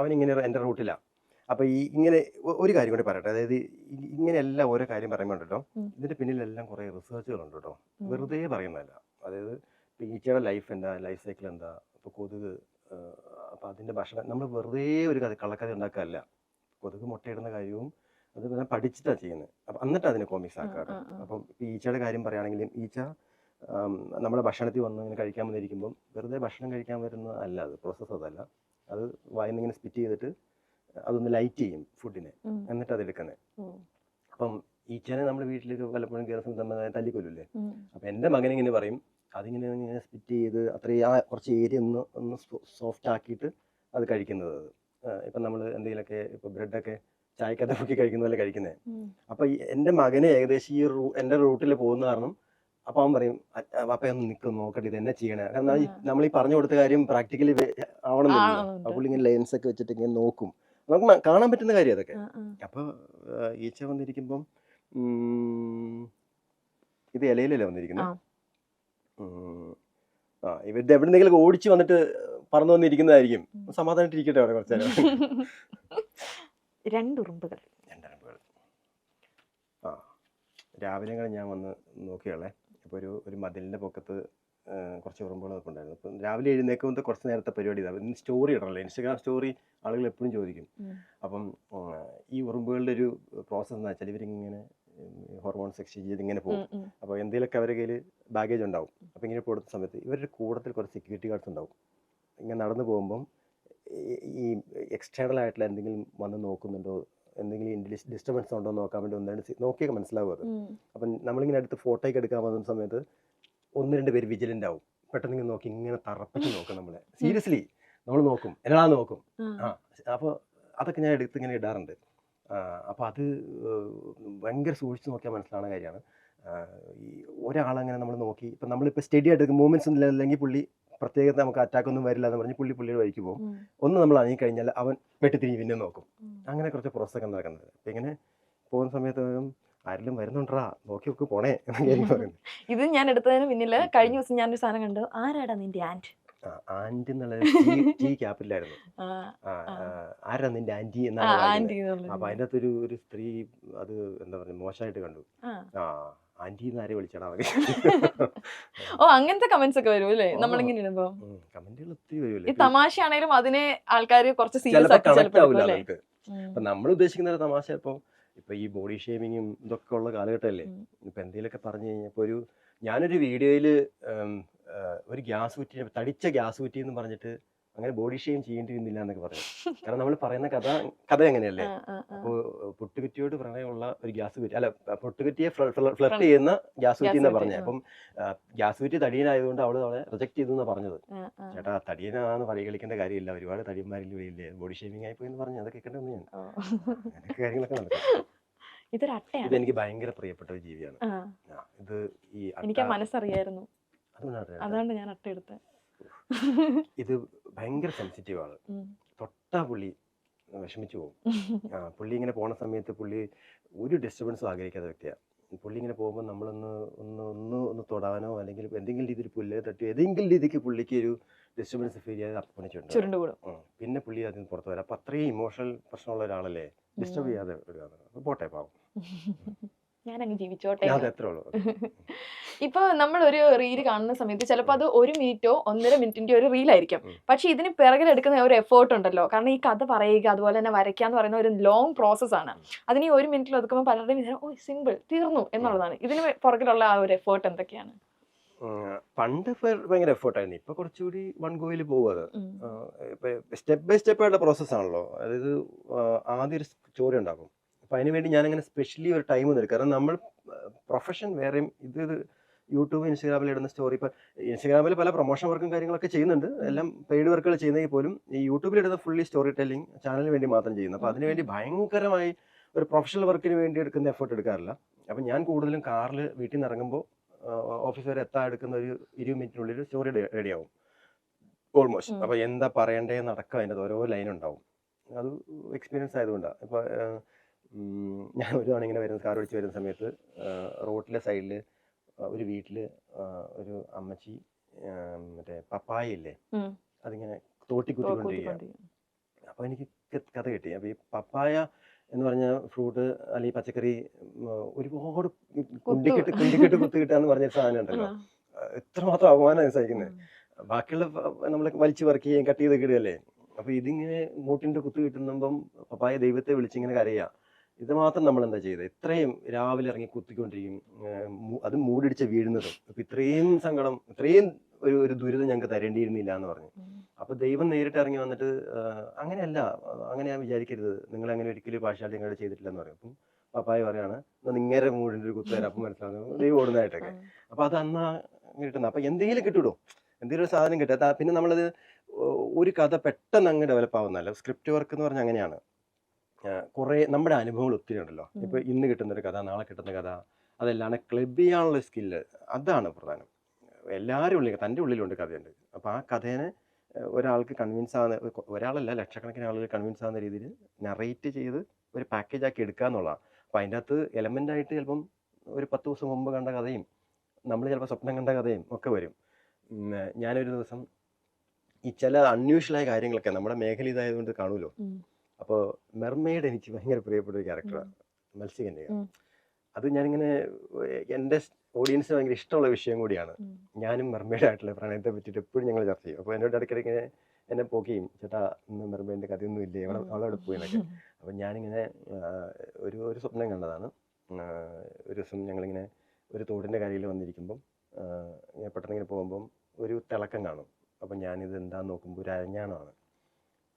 അവനിങ്ങനെ എൻ്റെ റൂട്ടിലാണ്. അപ്പോൾ ഇങ്ങനെ ഒരു കാര്യം കൂടി പറയട്ടെ. അതായത് ഇങ്ങനെയെല്ലാം ഓരോ കാര്യം പറയുമ്പോണ്ടല്ലോ, ഇതിൻ്റെ പിന്നിലെല്ലാം കുറേ റിസർച്ചുകളുണ്ട് കേട്ടോ, വെറുതെ പറയുന്നതല്ല. അതായത് ഇപ്പോൾ ഈച്ചയുടെ ലൈഫ് എന്താ, ലൈഫ് സൈക്കിൾ എന്താ, ഇപ്പോൾ കൊതുക്, അപ്പോൾ അതിൻ്റെ ഭക്ഷണം, നമ്മൾ വെറുതെ ഒരു കള്ളക്കഥ ഉണ്ടാക്കാനല്ല. കൊതുക് മുട്ടയിടുന്ന കാര്യവും അത് ഞാൻ പഠിച്ചിട്ടാണ് ചെയ്യുന്നത്. അപ്പം എന്നിട്ട് അതിനെ കോമിക്സ് ആക്കാറ്. അപ്പം ഈച്ചയുടെ കാര്യം പറയുകയാണെങ്കിലും ഈച്ച നമ്മുടെ ഭക്ഷണത്തിൽ വന്ന് ഇങ്ങനെ കഴിക്കാൻ വന്നിരിക്കുമ്പം വെറുതെ ഭക്ഷണം കഴിക്കാൻ വരുന്ന അല്ല, അത് പ്രോസസ്സ് അതല്ല. അത് വായിന്നിങ്ങനെ സ്പിറ്റ് ചെയ്തിട്ട് അതൊന്ന് ലൈറ്റ് ചെയ്യും ഫുഡിനെ, എന്നിട്ട് അത് എടുക്കുന്നത്. അപ്പം ഈച്ചനെ നമ്മുടെ വീട്ടിലേക്ക് പലപ്പോഴും കയറുന്ന സമയത്ത് തല്ലിക്കൊല്ലൂല്ലേ. അപ്പം എൻ്റെ മകനിങ്ങനെ പറയും, അതിങ്ങനെ സ്പിറ്റ് ചെയ്ത് അത്രയും കുറച്ച് ഏരിയ ഒന്ന് സോഫ്റ്റ് ആക്കിയിട്ട് അത് കഴിക്കുന്നത്. ഇപ്പം നമ്മൾ എന്തെങ്കിലുമൊക്കെ ഇപ്പം ബ്രെഡൊക്കെ ചായക്കകത്ത് മുക്കി കഴിക്കുന്ന പോലെ കഴിക്കുന്നത്. അപ്പം എൻ്റെ മകന് ഏകദേശം ഈ എൻ്റെ റൂട്ടിൽ പോകുന്ന കാരണം അപ്പം അവൻ പറയും, അപ്പയൊന്ന് നിൽക്കും നോക്കട്ടെ ഇത് എന്നെ ചെയ്യണേ. കാരണം നമ്മൾ ഈ പറഞ്ഞു കൊടുത്ത കാര്യം പ്രാക്ടിക്കലി ആവണമെന്നില്ല. അപ്പോൾ ഇങ്ങനെ ലെൻസ് ഒക്കെ വെച്ചിട്ട് ഇങ്ങനെ നോക്കും, നമുക്ക് കാണാൻ പറ്റുന്ന കാര്യം അതൊക്കെ. അപ്പോൾ ഈച്ച വന്നിരിക്കുമ്പം ഇത് ഇലയിലല്ലേ വന്നിരിക്കുന്നത്. ഇവരുടെ എവിടെന്നെങ്കിലും ഓടിച്ച് വന്നിട്ട് പറന്നു വന്നിരിക്കുന്നതായിരിക്കും. സമാധാനമായിട്ടിരിക്കട്ടെ അവിടെ കുറച്ച് നേരം. രണ്ടുറുമ്പുകൾ. രാവിലെ ഞാൻ വന്ന് നോക്കിയാളെ. അപ്പോൾ ഒരു മതിലിൻ്റെ പൊക്കത്ത് കുറച്ച് ഉറുമ്പുകളൊക്കെ ഉണ്ടായിരുന്നു. അപ്പം രാവിലെ എഴുന്നേക്കുമ്പോൾ കുറച്ച് നേരത്തെ പരിപാടി ഇതാണ്. സ്റ്റോറി ഇടണല്ലോ, ഇൻസ്റ്റാഗ്രാം സ്റ്റോറി ആളുകൾ എപ്പോഴും ചോദിക്കും. അപ്പം ഈ ഉറുമ്പുകളുടെ ഒരു പ്രോസസ്സ് എന്ന് വെച്ചാൽ ഇവരിങ്ങനെ ഹോർമോൺസ് എക്സ്ചേഞ്ച് ചെയ്ത് ഇങ്ങനെ പോകും. അപ്പോൾ എന്തെങ്കിലുമൊക്കെ അവരുടെ കയ്യിൽ ബാഗേജ് ഉണ്ടാവും. അപ്പോൾ ഇങ്ങനെ പോകുന്ന സമയത്ത് ഇവരുടെ കൂട്ടത്തിൽ കുറച്ച് സെക്യൂരിറ്റി ഗാർഡ്സ് ഉണ്ടാവും. ഇങ്ങനെ നടന്നു പോകുമ്പം ഈ എക്സ്റ്റേണൽ ആയിട്ടുള്ള എന്തെങ്കിലും വന്ന് നോക്കുന്നുണ്ടോ, എന്തെങ്കിലും ഡിസ്റ്റർബൻസ് ഉണ്ടോ എന്ന് നോക്കാൻ വേണ്ടി ഒന്നാണ്ട് നോക്കിയൊക്കെ മനസ്സിലാവും അത്. അപ്പം നമ്മളിങ്ങനെ അടുത്ത് ഫോട്ടോയ്ക്ക് എടുക്കാൻ വന്ന സമയത്ത് 1-2 പേര് വിജിലൻ്റ് ആവും. പെട്ടെന്ന് ഇങ്ങനെ നോക്കി ഇങ്ങനെ തറപ്പിച്ച് നോക്കും നമ്മളെ. സീരിയസ്ലി നമ്മൾ നോക്കും, എന്നാ നോക്കും. അപ്പോൾ അതൊക്കെ ഞാൻ എടുത്ത് ഇങ്ങനെ ഇടാറുണ്ട്. അപ്പോൾ അത് ഭയങ്കര സൂക്ഷിച്ച് നോക്കിയാൽ മനസ്സിലാവുന്ന കാര്യമാണ്. ഈ ഒരാളങ്ങനെ നമ്മൾ നോക്കി, ഇപ്പം നമ്മളിപ്പോൾ സ്റ്റഡി ആയിട്ട് മൂവ്മെൻറ്റ്സ് ഒന്നും അല്ലെങ്കിൽ പുള്ളി പ്രത്യേകത നമുക്ക് അറ്റാക്ക് ഒന്നും വരില്ല എന്ന് പറഞ്ഞ് പുള്ളിയുടെ വഴിക്ക് പോകും. ഒന്ന് നമ്മൾ അണങ്ങി കഴിഞ്ഞാൽ അവൻ വെട്ടിത്തിരിഞ്ഞ് പിന്നെ നോക്കും. അങ്ങനെ കുറച്ച് പ്രോസസ്സൊക്കെ നടക്കുന്നത്. അപ്പം ഇങ്ങനെ പോകുന്ന സമയത്ത് ആരെങ്കിലും വരുന്നുണ്ടാ നോക്കി നോക്കി പോണേ എന്നൊക്കെ പറയുന്നത്. ഇത് ഞാൻ എടുത്തതിന് പിന്നില് കഴിഞ്ഞ ദിവസം ഞാനൊരു സാധനം കണ്ടു. ആരാടാ നിന്റെ ആൻറ്റ്? ആൻറ്റി എന്നുള്ളത് ടി ക്യാപിറ്റലായിരുന്നു. ആരാ നിന്റെ ആൻറ്റി എന്നാണ്. അപ്പൊ അതിൻ്റെ അകത്തൊരു സ്ത്രീ അത് എന്താ പറയുക മോശമായിട്ട് കണ്ടു. ആൻറ്റി ആരെ വിളിച്ചാടാ മതി. അങ്ങനത്തെ കമന്റ്സ് ഒക്കെ വരും അല്ലേ നമ്മളിങ്ങനെ ഇടുമ്പോ? കമന്റുകൾ ഒത്തിരി വരുമല്ലേ. ഈ തമാശയാണേലും അതിനെ ആൾക്കാർ കുറച്ച് സീരിയസ് ആക്കി കണക്ട് ആവില്ല നമുക്ക്. ഇപ്പൊ നമ്മൾ ഉദ്ദേശിക്കുന്ന ഒരു തമാശ ഇപ്പൊ ഈ ബോഡി ഷേമിങ്ങും ഇതൊക്കെ ഉള്ള കാലഘട്ടമല്ലേ. ഇപ്പൊ എന്തെങ്കിലുമൊക്കെ പറഞ്ഞു കഴിഞ്ഞപ്പോ ഞാനൊരു വീഡിയോയില് ഒരു ഗ്യാസ് കുറ്റി, തടിച്ച ഗ്യാസ് കുറ്റി എന്ന് പറഞ്ഞിട്ട് അങ്ങനെ ബോഡി ഷെയിം ചെയ്യേണ്ടിയിരുന്നില്ല എന്നൊക്കെ പറഞ്ഞു. കാരണം നമ്മൾ പറയുന്ന കഥ എങ്ങനെയല്ലേ. അപ്പോൾ പൊട്ടുകുറ്റിയോട് പ്രണയമുള്ള ഒരു ഗ്യാസ് കുറ്റി, അല്ല പൊട്ടുകുറ്റിയെ ഫ്ലർട്ട് ചെയ്യുന്ന ഗ്യാസ് കുറ്റി എന്നാ പറഞ്ഞത്. അപ്പം ഗ്യാസ് കുറ്റി തടിയനായതുകൊണ്ട് അവള് റിജക്ട് ചെയ്തു എന്നാ പറഞ്ഞത്. ചേട്ടാ തടിയനാന്ന് പരിഗണിക്കേണ്ട കാര്യമില്ല, ഒരുപാട് തടിയന്മാരിൽ വരില്ലേ, ബോഡി ഷേമിങ് ആയി പോയി എന്ന് പറഞ്ഞു. അതൊക്കെ കേട്ടൊന്നും ഞാൻ അങ്ങനെയൊക്കെ കാര്യങ്ങളൊക്കെ നടക്കും. ഇതെനിക്ക് ഭയങ്കര പ്രിയപ്പെട്ട ഒരു ജീവിയാണ് ഇത്. എനിക്ക് മനസ്സറിയായിരുന്നു, അതുകൊണ്ട് ഞാൻ അട്ട എടുത്തത്. ഇത് ഭയങ്കര സെൻസിറ്റീവ് ആണ്. തൊട്ടാ പുള്ളി വിഷമിച്ചു പോകും. പുള്ളി ഇങ്ങനെ പോണ സമയത്ത് പുള്ളി ഒരു ഡിസ്റ്റർബൻസും ആഗ്രഹിക്കാത്ത വ്യക്തിയാണ്. പുള്ളി ഇങ്ങനെ പോകുമ്പോൾ നമ്മളൊന്ന് തൊടാനോ അല്ലെങ്കിൽ എന്തെങ്കിലും രീതിയിൽ പുല്ല് തട്ടി ഏതെങ്കിലും രീതിക്ക് പുള്ളിക്ക് ഒരു ഡിസ്റ്റർബൻസ് ഫീൽ ചെയ്യാതെ അപ്പണിച്ചുണ്ട്. പിന്നെ പുള്ളി അതിൽ നിന്ന് പുറത്ത് വരാം. അപ്പം അത്രയും ഇമോഷണൽ പ്രശ്നമുള്ള ഒരാളല്ലേ, ഡിസ്റ്റർബ് ചെയ്യാതെ ഒരു പോട്ടെ പാവം, ഞാനങ്ങ് ജീവിച്ചോട്ടെ. ഇപ്പൊ നമ്മൾ ഒരു റീല് കാണുന്ന സമയത്ത് ചിലപ്പോൾ അത് 1 മിനിറ്റോ 1.5 മിനിറ്റിന്റെ ഒരു റീലായിരിക്കും. പക്ഷെ ഇതിന് പിറകിലെടുക്കുന്ന ഒരു എഫേർട്ട് ഉണ്ടല്ലോ. കാരണം ഈ കഥ പറയുക അതുപോലെ തന്നെ വരയ്ക്കാന്ന് പറയുന്ന ഒരു ലോങ് പ്രോസസ് ആണ്. അതിന് ഈ 1 മിനിറ്റിൽ ഒതുക്കുമ്പോൾ പലരുടെയും വിചാരം സിമ്പിൾ തീർന്നു എന്നുള്ളതാണ്. ഇതിന് പുറകിലുള്ള ആ ഒരു എഫേർട്ട് എന്തൊക്കെയാണ്? പണ്ട് ഭയങ്കര എഫേർട്ടായിരുന്നു. ഇപ്പൊ കുറച്ചുകൂടി വൺ ഗോയിൽ പോകുന്നത്. സ്റ്റെപ്പ് ബൈ സ്റ്റെപ്പ് ആയിട്ടുള്ള പ്രോസസ് ആണല്ലോ. അതായത് ആദ്യം ഒരു സ്റ്റോറി ഉണ്ടാക്കും. അപ്പം അതിന് വേണ്ടി ഞാനങ്ങനെ സ്പെഷ്യലി ഒരു ടൈം എടുക്കും. കാരണം നമ്മൾ പ്രൊഫഷൻ വേറെയും ഇത് യൂട്യൂബ് ഇൻസ്റ്റാഗ്രാമിൽ ഇടുന്ന സ്റ്റോറി. ഇപ്പം ഇൻസ്റ്റാഗ്രാമിൽ പല പ്രൊമോഷൻ വർക്കും കാര്യങ്ങളൊക്കെ ചെയ്യുന്നുണ്ട്. എല്ലാം പെയ്ഡ് വർക്കുകൾ ചെയ്യുന്നെങ്കിൽ പോലും ഈ യൂട്യൂബിൽ ഇടുന്ന ഫുള്ളി സ്റ്റോറി ടെല്ലിംഗ് ചാനലിന് വേണ്ടി മാത്രം ചെയ്യുന്നു. അപ്പോൾ അതിനുവേണ്ടി ഭയങ്കരമായി ഒരു പ്രൊഫഷണൽ വർക്കിന് വേണ്ടി എടുക്കുന്ന എഫേർട്ട് എടുക്കാറില്ല. അപ്പം ഞാൻ കൂടുതലും കാറിൽ വീട്ടിൽ നിന്ന് ഇറങ്ങുമ്പോൾ ഓഫീസ് വരെ എത്താൻ എടുക്കുന്ന ഒരു 20 മിനിറ്റിനുള്ളിൽ സ്റ്റോറി റെഡിയാവും ഓൾമോസ്റ്റ്. അപ്പോൾ എന്താ പറയേണ്ടതെന്ന് അടക്കം അതിൻ്റെ ഓരോ ലൈൻ ഉണ്ടാവും. അത് എക്സ്പീരിയൻസ് ആയതുകൊണ്ടാണ്. ഇപ്പോൾ ഞാൻ ഒരു തവണ ഇങ്ങനെ കാർ ഓടിച്ച് വരുന്ന സമയത്ത് റോഡിലെ സൈഡിൽ ഒരു വീട്ടിൽ ഒരു അമ്മച്ചി മറ്റേ പപ്പായ ഇല്ലേ അതിങ്ങനെ തോട്ടിക്കുത്തിക്കൊണ്ടിരിക്കുക. അപ്പോൾ എനിക്ക് കഥ കിട്ടി. അപ്പോൾ ഈ പപ്പായ എന്ന് പറഞ്ഞ ഫ്രൂട്ട് അല്ലെങ്കിൽ പച്ചക്കറി ഒരുപാട് കുണ്ടിക്കെട്ട് കുത്ത് കിട്ടാന്ന് പറഞ്ഞ സാധനം ഉണ്ടല്ലോ. എത്രമാത്രം അപമാനമാണ് സഹിക്കുന്നത്. ബാക്കിയുള്ള നമ്മളെ വലിച്ചു വർക്ക് ചെയ്യുകയും കട്ട് ചെയ്ത് ഇടുകയല്ലേ. അപ്പോൾ ഇതിങ്ങനെ മൂട്ടിൻ്റെ കുത്ത് കിട്ടുമ്പം പപ്പായ ദൈവത്തെ വിളിച്ചിങ്ങനെ കരയുക. ഇത് മാത്രം നമ്മൾ എന്താ ചെയ്തത്? ഇത്രയും രാവിലെ ഇറങ്ങി കുത്തിക്കൊണ്ടിരിക്കും, അത് മൂടിടിച്ച് വീഴുന്നതും. അപ്പം ഇത്രയും സങ്കടം, ഇത്രയും ഒരു ദുരിതം ഞങ്ങൾക്ക് തരേണ്ടിയിരുന്നില്ല എന്ന് പറഞ്ഞു. അപ്പോൾ ദൈവം നേരിട്ട് ഇറങ്ങി വന്നിട്ട് അങ്ങനെയല്ല, അങ്ങനെ ഞാൻ വിചാരിക്കരുത്, നിങ്ങൾ അങ്ങനെ ഒരിക്കലും പാഴ്ശാലിറ്റി നിങ്ങളുടെ ചെയ്തിട്ടില്ലെന്ന് പറയും. അപ്പം പപ്പായ പറയാണ്, നിങ്ങേരെ മൂടിൻ്റെ ഒരു കുത്തുവരാം, അപ്പം മനസ്സിലാകും ദൈവം ഓടുന്നതായിട്ടൊക്കെ. അപ്പോൾ അത് അന്നാ കിട്ടുന്നത്. അപ്പോൾ എന്തെങ്കിലും കിട്ടുമോ, എന്തെങ്കിലും ഒരു സാധനം കിട്ടുക. പിന്നെ നമ്മളത് ഒരു കഥ പെട്ടെന്ന് അങ്ങ് ഡെവലപ്പ് ആവുന്നതല്ല. സ്ക്രിപ്റ്റ് വർക്ക് എന്ന് പറഞ്ഞാൽ അങ്ങനെയാണ്. കുറേ നമ്മുടെ അനുഭവങ്ങൾ ഒത്തിരി ഉണ്ടല്ലോ. ഇപ്പോൾ ഇന്ന് കിട്ടുന്നൊരു കഥ, നാളെ കിട്ടുന്ന കഥ, അതല്ലാണ്ട് ക്ലബ് ചെയ്യാനുള്ള സ്കില്ല്, അതാണ് പ്രധാനം. എല്ലാവരും ഉള്ളിൽ, തൻ്റെ ഉള്ളിലുണ്ട് കഥയുണ്ട്. അപ്പോൾ ആ കഥേനെ ഒരാൾക്ക് കൺവിൻസ് ആവുന്ന, ഒരാളല്ല ലക്ഷക്കണക്കിന് ആളുകൾ കൺവിൻസ് ആവുന്ന രീതിയിൽ നറേറ്റ് ചെയ്ത് ഒരു പാക്കേജ് ആക്കി എടുക്കുക എന്നുള്ളതാണ്. അപ്പോൾ അതിൻ്റെ അകത്ത് എലമെൻ്റ് ആയിട്ട് ചിലപ്പം ഒരു 10 ദിവസം മുമ്പ് കണ്ട കഥയും നമ്മൾ ചിലപ്പോൾ സ്വപ്നം കണ്ട കഥയും ഒക്കെ വരും. ഞാനൊരു ദിവസം ഈ ചില അൺയൂഷ്വലായ കാര്യങ്ങളൊക്കെ നമ്മുടെ മേഖല ഇതായതുകൊണ്ട് കാണുമല്ലോ. അപ്പോൾ മെർമെയ്ഡ് എനിക്ക് ഭയങ്കര പ്രിയപ്പെട്ട ഒരു ക്യാരക്ടറാണ്, മത്സ്യകന്യക. അത് ഞാനിങ്ങനെ എൻ്റെ ഓഡിയൻസിന് ഭയങ്കര ഇഷ്ടമുള്ള വിഷയം കൂടിയാണ്. ഞാനും മെർമെയ്ഡ് ആയിട്ടുള്ള പ്രണയത്തെ പറ്റിയിട്ട് എപ്പോഴും ഞങ്ങൾ ചർച്ച ചെയ്യും. അപ്പോൾ എന്നോട് ഇടയ്ക്കിടയ്ക്ക് എന്നെ പോക്കെയും, ചേട്ടാ ഇന്ന് മെർമെയ്ഡിൻ്റെ കഥയൊന്നും ഇല്ലേ, അവളവിടെ പോയി എന്നൊക്കെ. അപ്പം ഞാനിങ്ങനെ ഒരു സ്വപ്നം കണ്ടതാണ്. ഒരു ദിവസം ഞങ്ങളിങ്ങനെ ഒരു തോടിൻ്റെ കരയിൽ വന്നിരിക്കുമ്പം പെട്ടെന്ന് ഇങ്ങനെ പോകുമ്പം ഒരു തിളക്കം കാണും. അപ്പം ഞാനിത് എന്താന്ന് നോക്കുമ്പോൾ ഒരു അരഞ്ഞാണമാണ്.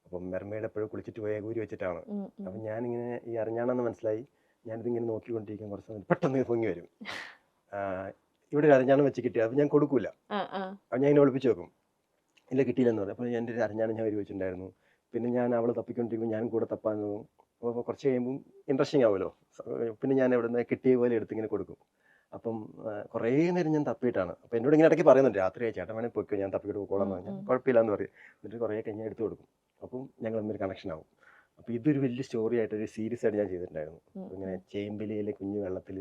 അപ്പം മെർമെയ്ഡ് എപ്പോഴും കുളിച്ചിട്ട് പോയ ഊരി വെച്ചിട്ടാണ്. അപ്പം ഞാനിങ്ങനെ ഈ അരഞ്ഞാണെന്ന് മനസ്സിലായി. ഞാനിതിങ്ങനെ നോക്കിക്കൊണ്ടിരിക്കാൻ കുറച്ച് സമയം പെട്ടെന്ന് പൊങ്ങി വരും. ഇവിടെ ഒരു അരഞ്ഞാണം വെച്ച് കിട്ടിയ, അപ്പം ഞാൻ കൊടുക്കൂല. അപ്പം ഞാൻ ഇങ്ങനെ ഒളിപ്പിച്ച് വെക്കും. ഇല്ല കിട്ടിയില്ലെന്ന് പറയും. അപ്പോൾ എൻ്റെ ഒരു അരഞ്ഞാണം ഞാൻ വെച്ചിട്ടുണ്ടായിരുന്നു. പിന്നെ ഞാൻ അവൾ തപ്പിക്കൊണ്ടിരിക്കുമ്പോൾ ഞാനും കൂടെ തപ്പാൻ തോന്നും. അപ്പോൾ കുറച്ച് കഴിയുമ്പം ഇൻട്രസ്റ്റിംഗ് ആവുമല്ലോ. പിന്നെ ഞാൻ ഇവിടെ നിന്ന് കിട്ടിയ പോലെ എടുത്തിങ്ങനെ കൊടുക്കും. അപ്പം കുറേ നേരം ഞാൻ തപ്പിയിട്ടാണ്. അപ്പോൾ എന്നോട് ഇങ്ങനെ ഇടയ്ക്ക് പറയുന്നുണ്ട്, രാത്രി ചേട്ടൻ വേണേൽ പൊയ്ക്കോ, ഞാൻ തപ്പിയിട്ട് പോകോളാം എന്ന് പറഞ്ഞാൽ കുഴപ്പമില്ല എന്ന് പറയും. എന്നിട്ട് കുറേ കഴിഞ്ഞാൽ എടുത്ത് കൊടുക്കും. അപ്പം ഞങ്ങൾ തമ്മിൽ കണക്ഷൻ ആവും. അപ്പോൾ ഇതൊരു വലിയ സ്റ്റോറി ആയിട്ട് ഒരു സീരീസ് ആയിട്ട് ഞാൻ ചെയ്തിട്ടുണ്ടായിരുന്നു. ഇങ്ങനെ ചേമ്പിലയിലെ കുഞ്ഞു വെള്ളത്തിൽ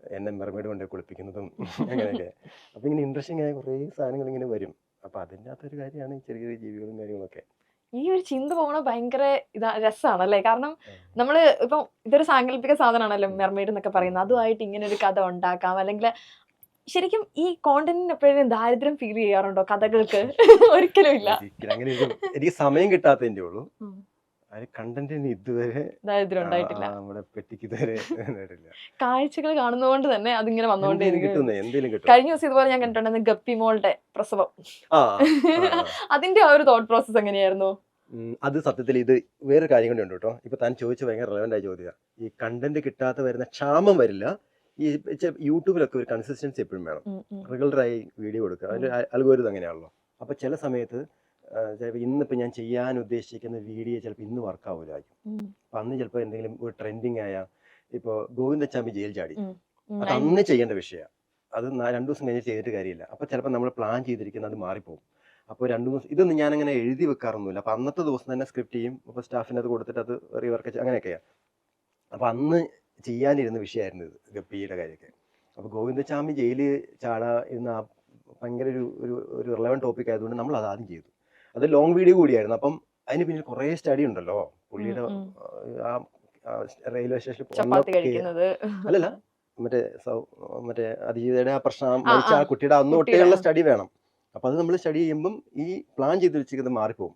എന്നെ മെർമെയ്ഡ് കൊണ്ട് കുളിപ്പിക്കുന്നതും അങ്ങനെയൊക്കെ. അപ്പോൾ ഇങ്ങനെ ഇൻട്രസ്റ്റിംഗ് ആയ കുറേ സാധനങ്ങൾ ഇങ്ങനെ വരും. അപ്പോൾ അതിൻ്റെ അകത്തൊരു കാര്യമാണ് ഈ ചെറിയ ചെറിയ ജീവികളും കാര്യങ്ങളൊക്കെ. ഈ ഒരു ചിന്ത പോകണ ഭയങ്കര രസമാണല്ലേ. കാരണം നമ്മള് ഇപ്പം ഇതൊരു സാങ്കല്പിക സാധനമാണല്ലോ മെർമെയ്ഡ് എന്നൊക്കെ പറയുന്നത്. അതുമായിട്ട് ഇങ്ങനെ ഒരു കഥ ഉണ്ടാക്കാം. അല്ലെങ്കിൽ ശരിക്കും ഈ കോണ്ടന്റിന് എപ്പോഴും ദാരിദ്ര്യം ഫീൽ ചെയ്യാറുണ്ടോ കഥകൾക്ക്? ഒരിക്കലും ഇല്ല. അങ്ങനെ എനിക്ക് സമയം കിട്ടാത്തതിൻ്റെ ഉള്ളൂ. അത് കണ്ടന്റിന് ഇതുവരെ ദാരിദ്ര്യം ഉണ്ടായിട്ടില്ല. നമ്മുടെ പെട്ടിക്ക് ഇതുവരെ കാഴ്ചകൾ കാണുന്നതുകൊണ്ട് തന്നെ അതിങ്ങനെ വന്നുകൊണ്ടേയിരിക്കും. എന്തെങ്കിലും കഴിഞ്ഞ ദിവസം ഇതുപോലെ ഞാൻ കണ്ടിട്ടുണ്ടായിരുന്നു ഗപ്പി മോളുടെ പ്രസവം. അതിന്റെ ആ ഒരു തോട്ട് പ്രോസസ് എങ്ങനെയായിരുന്നു? അത് സത്യത്തിൽ ഇത് വേറെ കാര്യം കൂടി ഉണ്ട് കേട്ടോ. ഇപ്പൊ താൻ ചോദിച്ച ഭയങ്കര റെലവൻ്റ് ആയ ചോദ്യമാണ്. ഈ കണ്ടന്റ് കിട്ടാത്ത വരുന്ന ക്ഷാമം വരില്ല. ഈ യൂട്യൂബിലൊക്കെ ഒരു കൺസിസ്റ്റൻസി എപ്പോഴും വേണം. റെഗുലറായി വീഡിയോ കൊടുക്കുക. അതിന്റെ അൽഗോരിതം അങ്ങനെയാണല്ലോ. അപ്പൊ ചില സമയത്ത് ചിലപ്പോൾ ഇന്നിപ്പോൾ ഞാൻ ചെയ്യാൻ ഉദ്ദേശിക്കുന്ന വീഡിയോ ചിലപ്പോൾ ഇന്ന് വർക്കാവില്ലായിരിക്കും. അപ്പം അന്ന് ചിലപ്പോൾ എന്തെങ്കിലും ഒരു ട്രെൻഡിങ് ആയ, ഇപ്പോൾ ഗോവിന്ദച്ചാമി ജയിൽ ചാടി, അത് അന്ന് ചെയ്യേണ്ട വിഷയമാണ്. അത് 2 ദിവസം കഴിഞ്ഞ് ചെയ്തിട്ട് കാര്യമില്ല. അപ്പോൾ ചിലപ്പോൾ നമ്മൾ പ്ലാൻ ചെയ്തിരിക്കുന്നത് അത് മാറിപ്പോകും. അപ്പോൾ 2 ദിവസം ഇതൊന്നും ഞാനങ്ങനെ എഴുതി വെക്കാറൊന്നുമില്ല. അപ്പോൾ അന്നത്തെ ദിവസം തന്നെ സ്ക്രിപ്റ്റ് ചെയ്യും. അപ്പോൾ സ്റ്റാഫിന് അത് കൊടുത്തിട്ട് അത് റീവർക്ക് അങ്ങനെയൊക്കെയാണ്. അപ്പോൾ അന്ന് ചെയ്യാനിരുന്ന വിഷയമായിരുന്നു ഇത്, ഗപ്പിയുടെ കാര്യമൊക്കെ. അപ്പോൾ ഗോവിന്ദച്ചാമി ജയിലിൽ ചാടാ ഇരുന്ന ഭയങ്കര ഒരു റിലവൻറ്റ് ടോപ്പിക് ആയതുകൊണ്ട് നമ്മൾ അത് ആദ്യം ചെയ്തു. അത് ലോങ് വീഡിയോ കൂടിയായിരുന്നു. അപ്പം അതിന് പിന്നിൽ കുറേ സ്റ്റഡി ഉണ്ടല്ലോ. പുള്ളിയുടെ ആ റെയിൽവേ സ്റ്റേഷനിൽ അല്ലല്ല മറ്റേ അതിജീവിതയുടെ ആ പ്രശ്നം മരിച്ച ആ കുട്ടിയുടെ അന്ന് തൊട്ടേയുള്ള സ്റ്റഡി വേണം. അപ്പൊ അത് നമ്മൾ സ്റ്റഡി ചെയ്യുമ്പം ഈ പ്ലാൻ ചെയ്ത് വെച്ചിരിക്കുന്നത് മാറിപ്പോകും.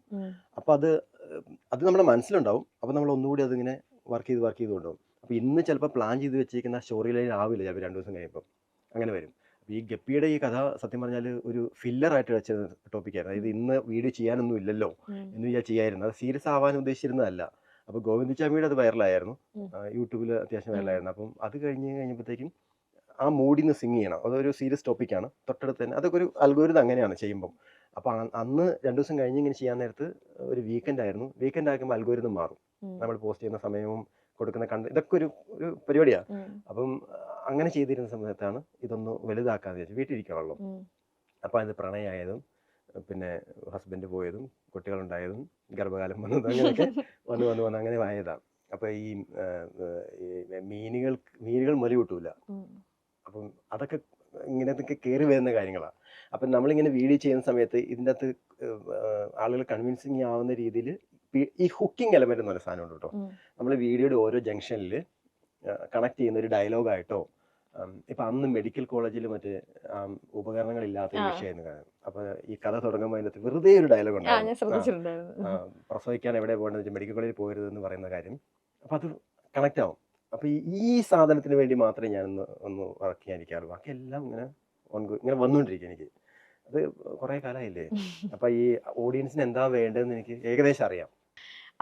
അപ്പൊ അത് നമ്മുടെ മനസ്സിലുണ്ടാവും. അപ്പൊ നമ്മൾ ഒന്നുകൂടി അതിങ്ങനെ വർക്ക് ചെയ്ത് കൊണ്ടുപോകും. അപ്പൊ ഇന്ന് ചിലപ്പോൾ പ്ലാൻ ചെയ്ത് വെച്ചിരിക്കുന്ന സ്റ്റോറി ലൈൻ ആവില്ല ചിലപ്പോൾ 2 ദിവസം കഴിയുമ്പോൾ. അങ്ങനെ വരും. ഈ ഗപ്പിയുടെ ഈ കഥ സത്യം പറഞ്ഞാൽ ഒരു ഫില്ലറായിട്ട് വെച്ച ടോപ്പിക്കായിരുന്നു. അതായത് ഇന്ന് വീഡിയോ ചെയ്യാനൊന്നും ഇല്ലല്ലോ എന്ന് ഞാൻ ചെയ്യായിരുന്നു. അത് സീരിയസ് ആവാൻ ഉദ്ദേശിച്ചിരുന്നതല്ല. അപ്പോൾ ഗോവിന്ദച്ചാമിയുടെ അത് വൈറലായിരുന്നു, യൂട്യൂബിൽ അത്യാവശ്യം വൈറലായിരുന്നു. അപ്പം അത് കഴിഞ്ഞപ്പോഴത്തേക്കും ആ മൂഡിന്ന് സിങ് ചെയ്യണം. അതൊരു സീരിയസ് ടോപ്പിക്കാണ്. തൊട്ടടുത്ത് തന്നെ അതൊക്കെ ഒരു അൽഗോരിതം അങ്ങനെയാണ് ചെയ്യുമ്പം. അപ്പോൾ അന്ന് 2 ദിവസം കഴിഞ്ഞ് ഇങ്ങനെ ചെയ്യാൻ നേരത്ത് ഒരു വീക്കെൻഡ് ആയിരുന്നു. വീക്കെൻഡ് ആക്കുമ്പോൾ അൽഗോരിതം മാറും. നമ്മൾ പോസ്റ്റ് ചെയ്യുന്ന സമയവും കൊടുക്കുന്ന ഇതൊക്കെ ഒരു പരിപാടിയാണ്. അപ്പം അങ്ങനെ ചെയ്തിരുന്ന സമയത്താണ് ഇതൊന്ന് വലുതാക്കാന്ന് വിചാരിച്ചു. വീട്ടിലിരിക്കണമല്ലോ. അപ്പം അത് പ്രണയമായതും പിന്നെ ഹസ്ബൻഡ് പോയതും കുട്ടികളുണ്ടായതും ഗർഭകാലം വന്നതും അങ്ങനെയൊക്കെ വന്ന് അങ്ങനെ ആയതാണ്. അപ്പം ഈ മീനുകൾ മുല കിട്ടൂല. അപ്പം അതൊക്കെ ഇങ്ങനത്തൊക്കെ കയറി വരുന്ന കാര്യങ്ങളാണ്. അപ്പം നമ്മളിങ്ങനെ വീഡിയോ ചെയ്യുന്ന സമയത്ത് ഇതിൻ്റെ അകത്ത് ആളുകൾ കൺവിൻസിങ് ആവുന്ന രീതിയിൽ ഈ ഹുക്കിംഗ് എലമെന്റ് എന്ന് പറഞ്ഞ സാധനം ഉണ്ട് കേട്ടോ. നമ്മൾ വീഡിയോയുടെ ഓരോ ജംഗ്ഷനിൽ കണക്ട് ചെയ്യുന്ന ഒരു ഡയലോഗായിട്ടോ, ഇപ്പം അന്ന് മെഡിക്കൽ കോളേജിൽ മറ്റേ ഉപകരണങ്ങളില്ലാത്ത വിഷയമായിരുന്നു കാര്യം. അപ്പോൾ ഈ കഥ തുടങ്ങുമ്പോൾ അതിനകത്ത് വെറുതെ ഒരു ഡയലോഗ് ഉണ്ടായിരുന്നു, പ്രസവിക്കാൻ എവിടെ പോകേണ്ടത് മെഡിക്കൽ കോളേജിൽ പോകരുതെന്ന് പറയുന്ന കാര്യം. അപ്പം അത് കണക്ട് ആവും. അപ്പോൾ ഈ സാധനത്തിന് വേണ്ടി മാത്രമേ ഞാൻ ഒന്ന് വർക്ക് ചെയ്യാനിരിക്കാറുള്ളൂ. ബാക്കി എല്ലാം ഇങ്ങനെ വന്നുകൊണ്ടിരിക്കും എനിക്ക്. അത് കുറേ കാലമായില്ലേ. അപ്പം ഈ ഓഡിയൻസിന് എന്താ വേണ്ടതെന്ന് എനിക്ക് ഏകദേശം അറിയാം.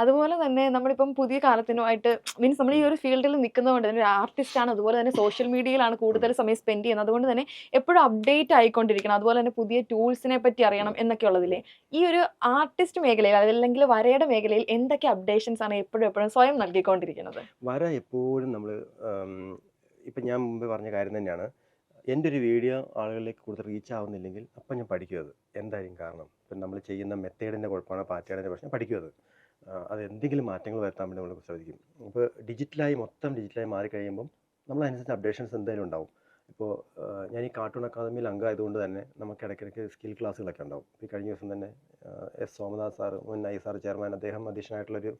അതുപോലെ തന്നെ നമ്മളിപ്പം പുതിയ കാലത്തിനുമായിട്ട് മീൻസ് നമ്മൾ ഈ ഒരു ഫീൽഡിൽ നിൽക്കുന്നതുകൊണ്ട് തന്നെ ഒരു ആർട്ടിസ്റ്റ് ആണ്, അതുപോലെ തന്നെ സോഷ്യൽ മീഡിയയിലാണ് കൂടുതൽ സമയം സ്പെൻഡ് ചെയ്യുന്നത്. അതുകൊണ്ട് തന്നെ എപ്പോഴും അപ്ഡേറ്റ് ആയിക്കൊണ്ടിരിക്കണം, അതുപോലെ തന്നെ പുതിയ ടൂൾസിനെ പറ്റി അറിയണം എന്നൊക്കെ ഉള്ളതില്ലേ. ഈ ഒരു ആർട്ടിസ്റ്റ് മേഖലയിൽ അല്ലെങ്കിൽ വരയുടെ മേഖലയിൽ എന്തൊക്കെ അപ്ഡേഷൻസ് ആണ് എപ്പോഴും സ്വയം നൽകിക്കൊണ്ടിരിക്കുന്നത്? വര എപ്പോഴും നമ്മൾ ഇപ്പം ഞാൻ മുമ്പ് പറഞ്ഞ കാര്യം തന്നെയാണ്. എൻ്റെ ഒരു വീഡിയോ ആളുകളിലേക്ക് കൂടുതൽ റീച്ച് ആവുന്നില്ലെങ്കിൽ അപ്പം ഞാൻ പഠിക്കും അത് എന്തായിരിക്കും കാരണം. ഇപ്പം നമ്മൾ ചെയ്യുന്ന മെത്തേഡിൻ്റെ കുഴപ്പമാണോ പാറ്റേണിൻ്റെ പ്രശ്നം പഠിക്കും അത്. അത് എന്തെങ്കിലും മാറ്റങ്ങൾ വരുത്താൻ വേണ്ടി നമ്മൾ ശ്രദ്ധിക്കും. ഇപ്പോൾ മൊത്തം ഡിജിറ്റലായി മാറിക്കഴിയുമ്പം നമ്മളതനുസരിച്ച് അപ്ഡേഷൻസ് എന്തായാലും ഉണ്ടാവും. ഇപ്പോൾ ഞാൻ ഈ കാർട്ടൂൺ അക്കാദമിയിൽ അംഗമായതുകൊണ്ട് തന്നെ നമുക്ക് ഇടയ്ക്കിടയ്ക്ക് സ്കിൽ ക്ലാസ്സുകളൊക്കെ ഉണ്ടാവും. ഈ കഴിഞ്ഞ ദിവസം തന്നെ എസ് സോമനാഥ് സാറ്, മുൻ ISR ചെയർമാൻ, അദ്ദേഹം അധ്യക്ഷനായിട്ടുള്ളൊരു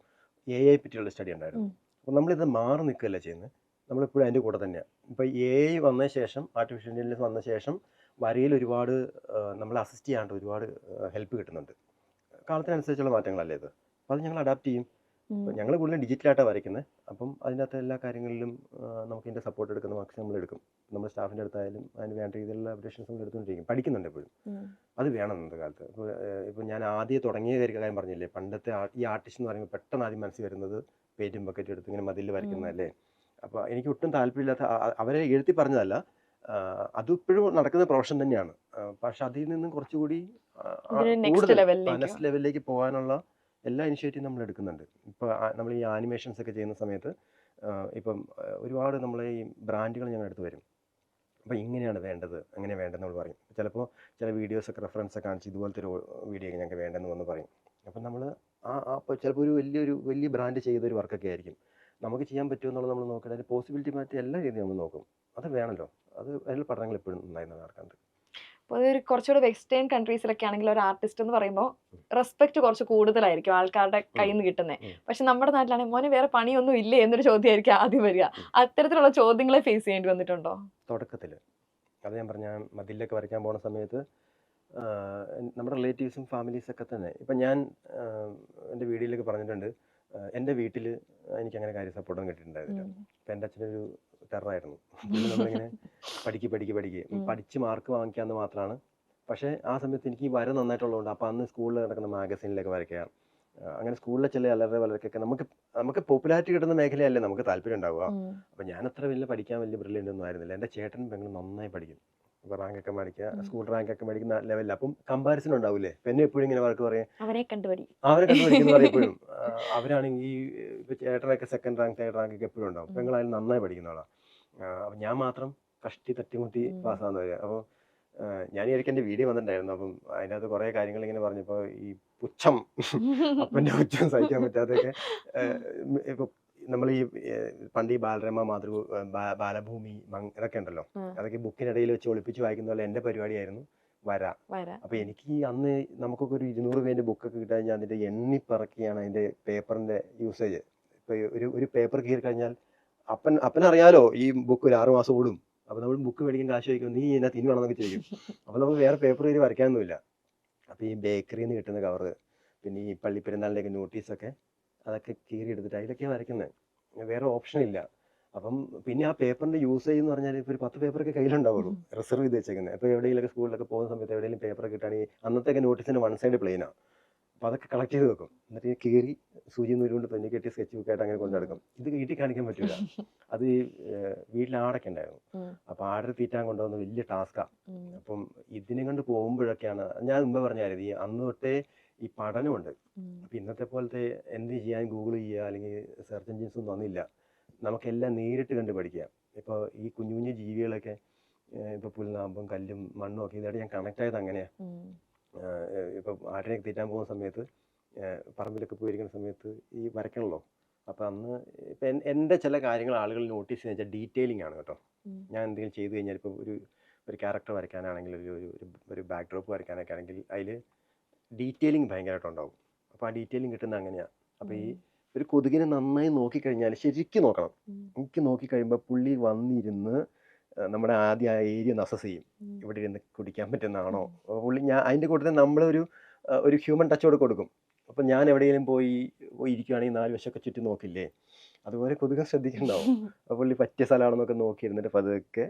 AI പറ്റിയുള്ള സ്റ്റഡി ഉണ്ടായിരുന്നു. അപ്പോൾ നമ്മളിത് മാറി നിൽക്കുകയല്ല ചെയ്യുന്നത്, നമ്മളിപ്പോഴും അതിൻ്റെ കൂടെ തന്നെയാണ്. ഇപ്പോൾ AI വന്ന ശേഷം, ആർട്ടിഫിഷ്യൽ ഇൻ്റലിജൻസ് വന്ന ശേഷം വരയിൽ ഒരുപാട് നമ്മളെ അസിസ്റ്റ് ചെയ്യാണ്ട് ഒരുപാട് ഹെൽപ്പ് കിട്ടുന്നുണ്ട്. കാലത്തിനനുസരിച്ചുള്ള മാറ്റങ്ങളല്ലേ ഇത്. അപ്പോൾ അത് ഞങ്ങൾ അഡാപ്റ്റ് ചെയ്യും. ഞങ്ങൾ കൂടുതലും ഡിജിറ്റലായിട്ടാണ് വരയ്ക്കുന്നത്. അപ്പം അതിൻ്റെ അകത്ത് എല്ലാ കാര്യങ്ങളിലും നമുക്ക് ഇതിൻ്റെ സപ്പോർട്ട് എടുക്കുന്ന മാക്സിമം നമ്മൾ എടുക്കും. നമ്മുടെ സ്റ്റാഫിൻ്റെ അടുത്തായാലും അതിന് വേണ്ട രീതിയിലുള്ള അപ്ഡേഷൻസ് നമ്മൾ എടുത്തുകൊണ്ടിരിക്കും. പഠിക്കുന്നുണ്ട് എപ്പോഴും. അത് വേണം ഇന്നത്തെ കാലത്ത്. ഇപ്പോൾ ഞാൻ ആദ്യം തുടങ്ങിയ കാര്യം പറഞ്ഞില്ലേ, പണ്ടത്തെ ഈ ആർട്ടിസ്റ്റ് എന്ന് പറയുമ്പോൾ പെട്ടെന്ന് ആദ്യം മനസ്സിൽ വരുന്നത് പെയിൻറ്റും ബക്കറ്റ് എടുത്ത് ഇങ്ങനെ മതിൽ വരയ്ക്കുന്നതല്ലേ. അപ്പോൾ എനിക്ക് ഒട്ടും താല്പര്യമില്ലാത്ത, അവരെ എഴുതി പറഞ്ഞതല്ല, അതിപ്പോഴും നടക്കുന്ന പ്രൊഫഷൻ തന്നെയാണ്. പക്ഷെ അതിൽ നിന്നും കുറച്ചുകൂടി നെക്സ്റ്റ് ലെവലിലേക്ക് പോകാനുള്ള എല്ലാ ഇനിഷ്യേറ്റീവും നമ്മൾ എടുക്കുന്നുണ്ട്. ഇപ്പോൾ നമ്മൾ ഈ ആനിമേഷൻസ് ഒക്കെ ചെയ്യുന്ന സമയത്ത് ഇപ്പം ഒരുപാട് നമ്മളെ ഈ ബ്രാൻഡുകൾ ഞങ്ങൾ എടുത്ത് വരും. അപ്പോൾ ഇങ്ങനെയാണ് വേണ്ടത്, അങ്ങനെ വേണ്ടെന്ന് നമ്മൾ പറയും. ചിലപ്പോൾ ചില വീഡിയോസൊക്കെ റെഫറൻസ് കാണിച്ച് ഇതുപോലത്തെ ഒരു വീഡിയോ ഒക്കെ ഞങ്ങൾക്ക് വേണ്ടെന്ന് വന്ന് പറയും. അപ്പം നമ്മൾ അപ്പോൾ ചിലപ്പോൾ വലിയ ബ്രാൻഡ് ചെയ്തൊരു വർക്കൊക്കെ ആയിരിക്കും. നമുക്ക് ചെയ്യാൻ പറ്റുമോ എന്നുള്ളത് നമ്മൾ നോക്കണം. അതിൻ്റെ പോസിബിലിറ്റി മാറ്റി എല്ലാ രീതിയും നമ്മൾ നോക്കും. അത് വേണമല്ലോ. അതിൽ പഠനങ്ങൾ എപ്പോഴും നന്നായി നടക്കാറുണ്ട്. അപ്പോൾ അതൊരു കുറച്ചുകൂടെ വെസ്റ്റേൺ കൺട്രീസിലൊക്കെ ആണെങ്കിൽ ഒരു ആർട്ടിസ്റ്റ് എന്ന് പറയുമ്പോൾ റെസ്പെക്ട് കുറച്ച് കൂടുതലായിരിക്കും ആൾക്കാരുടെ കയ്യിൽ നിന്ന് കിട്ടുന്നത്. പക്ഷെ നമ്മുടെ നാട്ടിലാണെങ്കിൽ മോനെ വേറെ പണിയൊന്നും ഇല്ലേ എന്നൊരു ചോദ്യമായിരിക്കും ആദ്യം വരിക. അത്തരത്തിലുള്ള ചോദ്യങ്ങളെ ഫേസ് ചെയ്യേണ്ടി വന്നിട്ടുണ്ടോ തുടക്കത്തിൽ? അത് ഞാൻ പറഞ്ഞ മതിലൊക്കെ വരയ്ക്കാൻ പോകുന്ന സമയത്ത് നമ്മുടെ റിലേറ്റീവ്സും ഫാമിലീസൊക്കെ തന്നെ, ഇപ്പം ഞാൻ എൻ്റെ വീഡിയോയിലൊക്കെ പറഞ്ഞിട്ടുണ്ട്, എൻ്റെ വീട്ടിൽ എനിക്കങ്ങനെ കാര്യം സപ്പോർട്ടൊന്നും കിട്ടിയിട്ടുണ്ടായിരുന്നില്ല. ഇപ്പം എൻ്റെ അച്ഛനൊരു ടെററായിരുന്നു. നമ്മളിങ്ങനെ പഠിച്ച് മാർക്ക് വാങ്ങിക്കാമെന്ന് മാത്രമാണ്. പക്ഷേ ആ സമയത്ത് എനിക്ക് ഈ വര നന്നായിട്ടുള്ളതുകൊണ്ട് അപ്പോൾ അന്ന് സ്കൂളിൽ നടക്കുന്ന മാഗസീനിലൊക്കെ വരയ്ക്കുക, അങ്ങനെ സ്കൂളിലെ ചില വരക്കൊക്കെ നമുക്ക് പോപ്പുലാരിറ്റി കിട്ടുന്ന മേഖലയല്ലേ നമുക്ക് താല്പര്യം ഉണ്ടാവുക. അപ്പോൾ ഞാൻ അത്ര പഠിക്കാൻ വലിയ ബ്രില്യൻ്റ് ഒന്നും ആയിരുന്നില്ല. എൻ്റെ ചേട്ടനും പെങ്ങളും നന്നായി പഠിക്കും. അപ്പോൾ റാങ്കൊക്കെ മേടിക്കുക, സ്കൂൾ റാങ്കൊക്കെ മേടിക്കുന്ന ലെവലിൽ. അപ്പം കമ്പാരിസൺ ഉണ്ടാവില്ലേ. പിന്നെ എപ്പോഴും ഇങ്ങനെ വർക്ക് പറയാം, അവരെ കണ്ടുപിടിക്കുന്ന പറയപ്പോഴും. അവരാണെങ്കിൽ ഇപ്പോൾ ചേട്ടനൊക്കെ സെക്കൻഡ് റാങ്ക് തേർഡ് റാങ്ക് ഒക്കെ എപ്പോഴും ഉണ്ടാവും. പെങ്ങളായാലും നന്നായി പഠിക്കുന്ന ആളാണ്. അപ്പം ഞാൻ മാത്രം തട്ടിമുട്ടി പാസ്സാകുന്ന വരിക. അപ്പോൾ ഞാൻ ഇടയ്ക്ക് എൻ്റെ വീഡിയോ വന്നിട്ടുണ്ടായിരുന്നു. അപ്പം അതിനകത്ത് കുറേ കാര്യങ്ങൾ ഇങ്ങനെ പറഞ്ഞപ്പോൾ ഈ പുച്ഛം, അപ്പൻ്റെ പുച്ഛം സഹിക്കാൻ പറ്റാതെയൊക്കെ, ഇപ്പോൾ നമ്മൾ ഈ പണ്ട് ഈ ബാലരമ, ബാലഭൂമി ഇതൊക്കെ ഉണ്ടല്ലോ, അതൊക്കെ ബുക്കിനിടയിൽ വെച്ച് ഒളിപ്പിച്ച് വായിക്കുന്ന പോലെ എൻ്റെ പരിപാടിയായിരുന്നു വര. അപ്പോൾ എനിക്ക് അന്ന് നമുക്കൊക്കെ ഒരു 200 പേൻ്റെ ബുക്കൊക്കെ കിട്ടാൻ ഞാൻ അതിൻ്റെ എണ്ണിപ്പറക്കിയാണ് അതിൻ്റെ പേപ്പറിൻ്റെ യൂസേജ്. ഇപ്പോൾ ഒരു പേപ്പർ കീറി കഴിഞ്ഞാൽ അപ്പനറിയാലോ ഈ ബുക്ക് ഒരു 6 മാസം ഓടും. അപ്പോൾ നമ്മൾ ബുക്ക് മേടിക്കാൻ കാശ് ചോദിക്കും, നീ ഇതിനകത്ത് ഇനി വേണമെന്നൊക്കെ ചോദിക്കും. അപ്പോൾ നമുക്ക് വേറെ പേപ്പർ കീറി വരയ്ക്കാനൊന്നുമില്ല. അപ്പോൾ ഈ ബേക്കറിയിൽ നിന്ന് കിട്ടുന്ന കവറ്, പിന്നെ ഈ പള്ളിപ്പെരുന്നാളിൻ്റെയൊക്കെ നോട്ടീസൊക്കെ, അതൊക്കെ കീറി എടുത്തിട്ട് അതിലൊക്കെ വരയ്ക്കുന്നത്. വേറെ ഓപ്ഷൻ ഇല്ല. അപ്പം പിന്നെ ആ പേപ്പറിൻ്റെ യൂസേജ് എന്ന് പറഞ്ഞാൽ ഇപ്പോൾ ഒരു 10 പേപ്പറൊക്കെ കയ്യിലുണ്ടാവുള്ളൂ, റിസർവ് ചെയ്ത് വെച്ചേക്കുന്നത്. അപ്പോൾ എവിടെയെങ്കിലൊക്കെ സ്കൂളിലൊക്കെ പോകുന്ന സമയത്ത് എവിടെയെങ്കിലും പേപ്പറൊക്കെ കിട്ടുകയാണെങ്കിൽ അന്നത്തെയൊക്കെ നോട്ടീസിൻ്റെ 1 സൈഡ് പ്ലെയിനാണ്. അപ്പോൾ അതൊക്കെ കളക്ട് ചെയ്ത് വെക്കും. എന്നിട്ട് കീറി സൂചി നൂലുകൊണ്ട് പെണ്ണി കെട്ടി സ്കെച്ച് ബുക്കായിട്ട് അങ്ങനെ കൊണ്ടെടുക്കും. ഇത് വീട്ടിൽ കാണിക്കാൻ പറ്റില്ല. അത് വീട്ടിൽ ആടൊക്കെ ഉണ്ടായിരുന്നു. അപ്പോൾ ആടർ തീറ്റാൻ കൊണ്ടുവന്ന വലിയ ടാസ്ക്കാണ്. അപ്പം ഇതിനെ കൊണ്ട് പോകുമ്പോഴൊക്കെയാണ് ഞാൻ മുമ്പ് പറഞ്ഞായിരുന്നു, ഈ അന്ന് തൊട്ടേ ഈ പഠനമുണ്ട്. അപ്പം ഇന്നത്തെ പോലത്തെ എന്ത് ചെയ്യാൻ ഗൂഗിൾ ചെയ്യുക അല്ലെങ്കിൽ സെർച്ച് എഞ്ചിൻസ് ഒന്നും വന്നില്ല. നമുക്കെല്ലാം നേരിട്ട് കണ്ട് പഠിക്കുക. ഇപ്പോൾ ഈ കുഞ്ഞു കുഞ്ഞു ജീവികളൊക്കെ, ഇപ്പോൾ പുൽനാമ്പും കല്ലും മണ്ണും ഒക്കെ ഇതായിട്ട് ഞാൻ കണക്ട് ആയത് അങ്ങനെയാണ്. ഇപ്പം ആട്ടിനൊക്കെ തീറ്റാൻ പോകുന്ന സമയത്ത് പറമ്പിലൊക്കെ പോയിരിക്കുന്ന സമയത്ത് ഈ വരയ്ക്കണല്ലോ. അപ്പം അന്ന് ഇപ്പം എൻ്റെ ചില കാര്യങ്ങൾ ആളുകൾ നോട്ടീസ് ചെയ്യുന്ന വെച്ചാൽ ഡീറ്റെയിലിംഗ് ആണ് കേട്ടോ. ഞാൻ എന്തെങ്കിലും ചെയ്തു കഴിഞ്ഞാൽ ഇപ്പോൾ ഒരു ക്യാരക്ടർ വരയ്ക്കാനാണെങ്കിൽ, ഒരു ബാക്ക് ഡ്രോപ്പ് വരയ്ക്കാനൊക്കെ ആണെങ്കിൽ അതിൽ ഡീറ്റെയിലിംഗ് ഭയങ്കരമായിട്ടുണ്ടാവും. അപ്പോൾ ആ ഡീറ്റെയിലിംഗ് കിട്ടുന്നത് അങ്ങനെയാണ്. അപ്പോൾ ഈ ഒരു കൊതുകിനെ നന്നായി നോക്കിക്കഴിഞ്ഞാൽ, ശരിക്കും നോക്കണം. എനിക്ക് നോക്കിക്കഴിയുമ്പോൾ പുള്ളി വന്നിരുന്ന് നമ്മുടെ ആദ്യം ആ ഏരിയ അസസ് ചെയ്യും. ഇവിടെ ഇരുന്ന് കുടിക്കാൻ പറ്റുന്നതാണോ പുള്ളി. ഞാൻ അതിൻ്റെ കൂട്ടത്തിൽ നമ്മളൊരു ഹ്യൂമൻ ടച്ചോട് കൊടുക്കും. അപ്പം ഞാൻ എവിടെയെങ്കിലും പോയി ഇരിക്കുകയാണെങ്കിൽ 4 വശമൊക്കെ ചുറ്റും നോക്കില്ലേ, അതുപോലെ കൊതുകൻ ശ്രദ്ധിക്കുന്നുണ്ടാവും. അപ്പോൾ പുള്ളി പറ്റിയ സ്ഥലമാണെന്നൊക്കെ നോക്കിയിരുന്നിട്ട് പതുക്കെ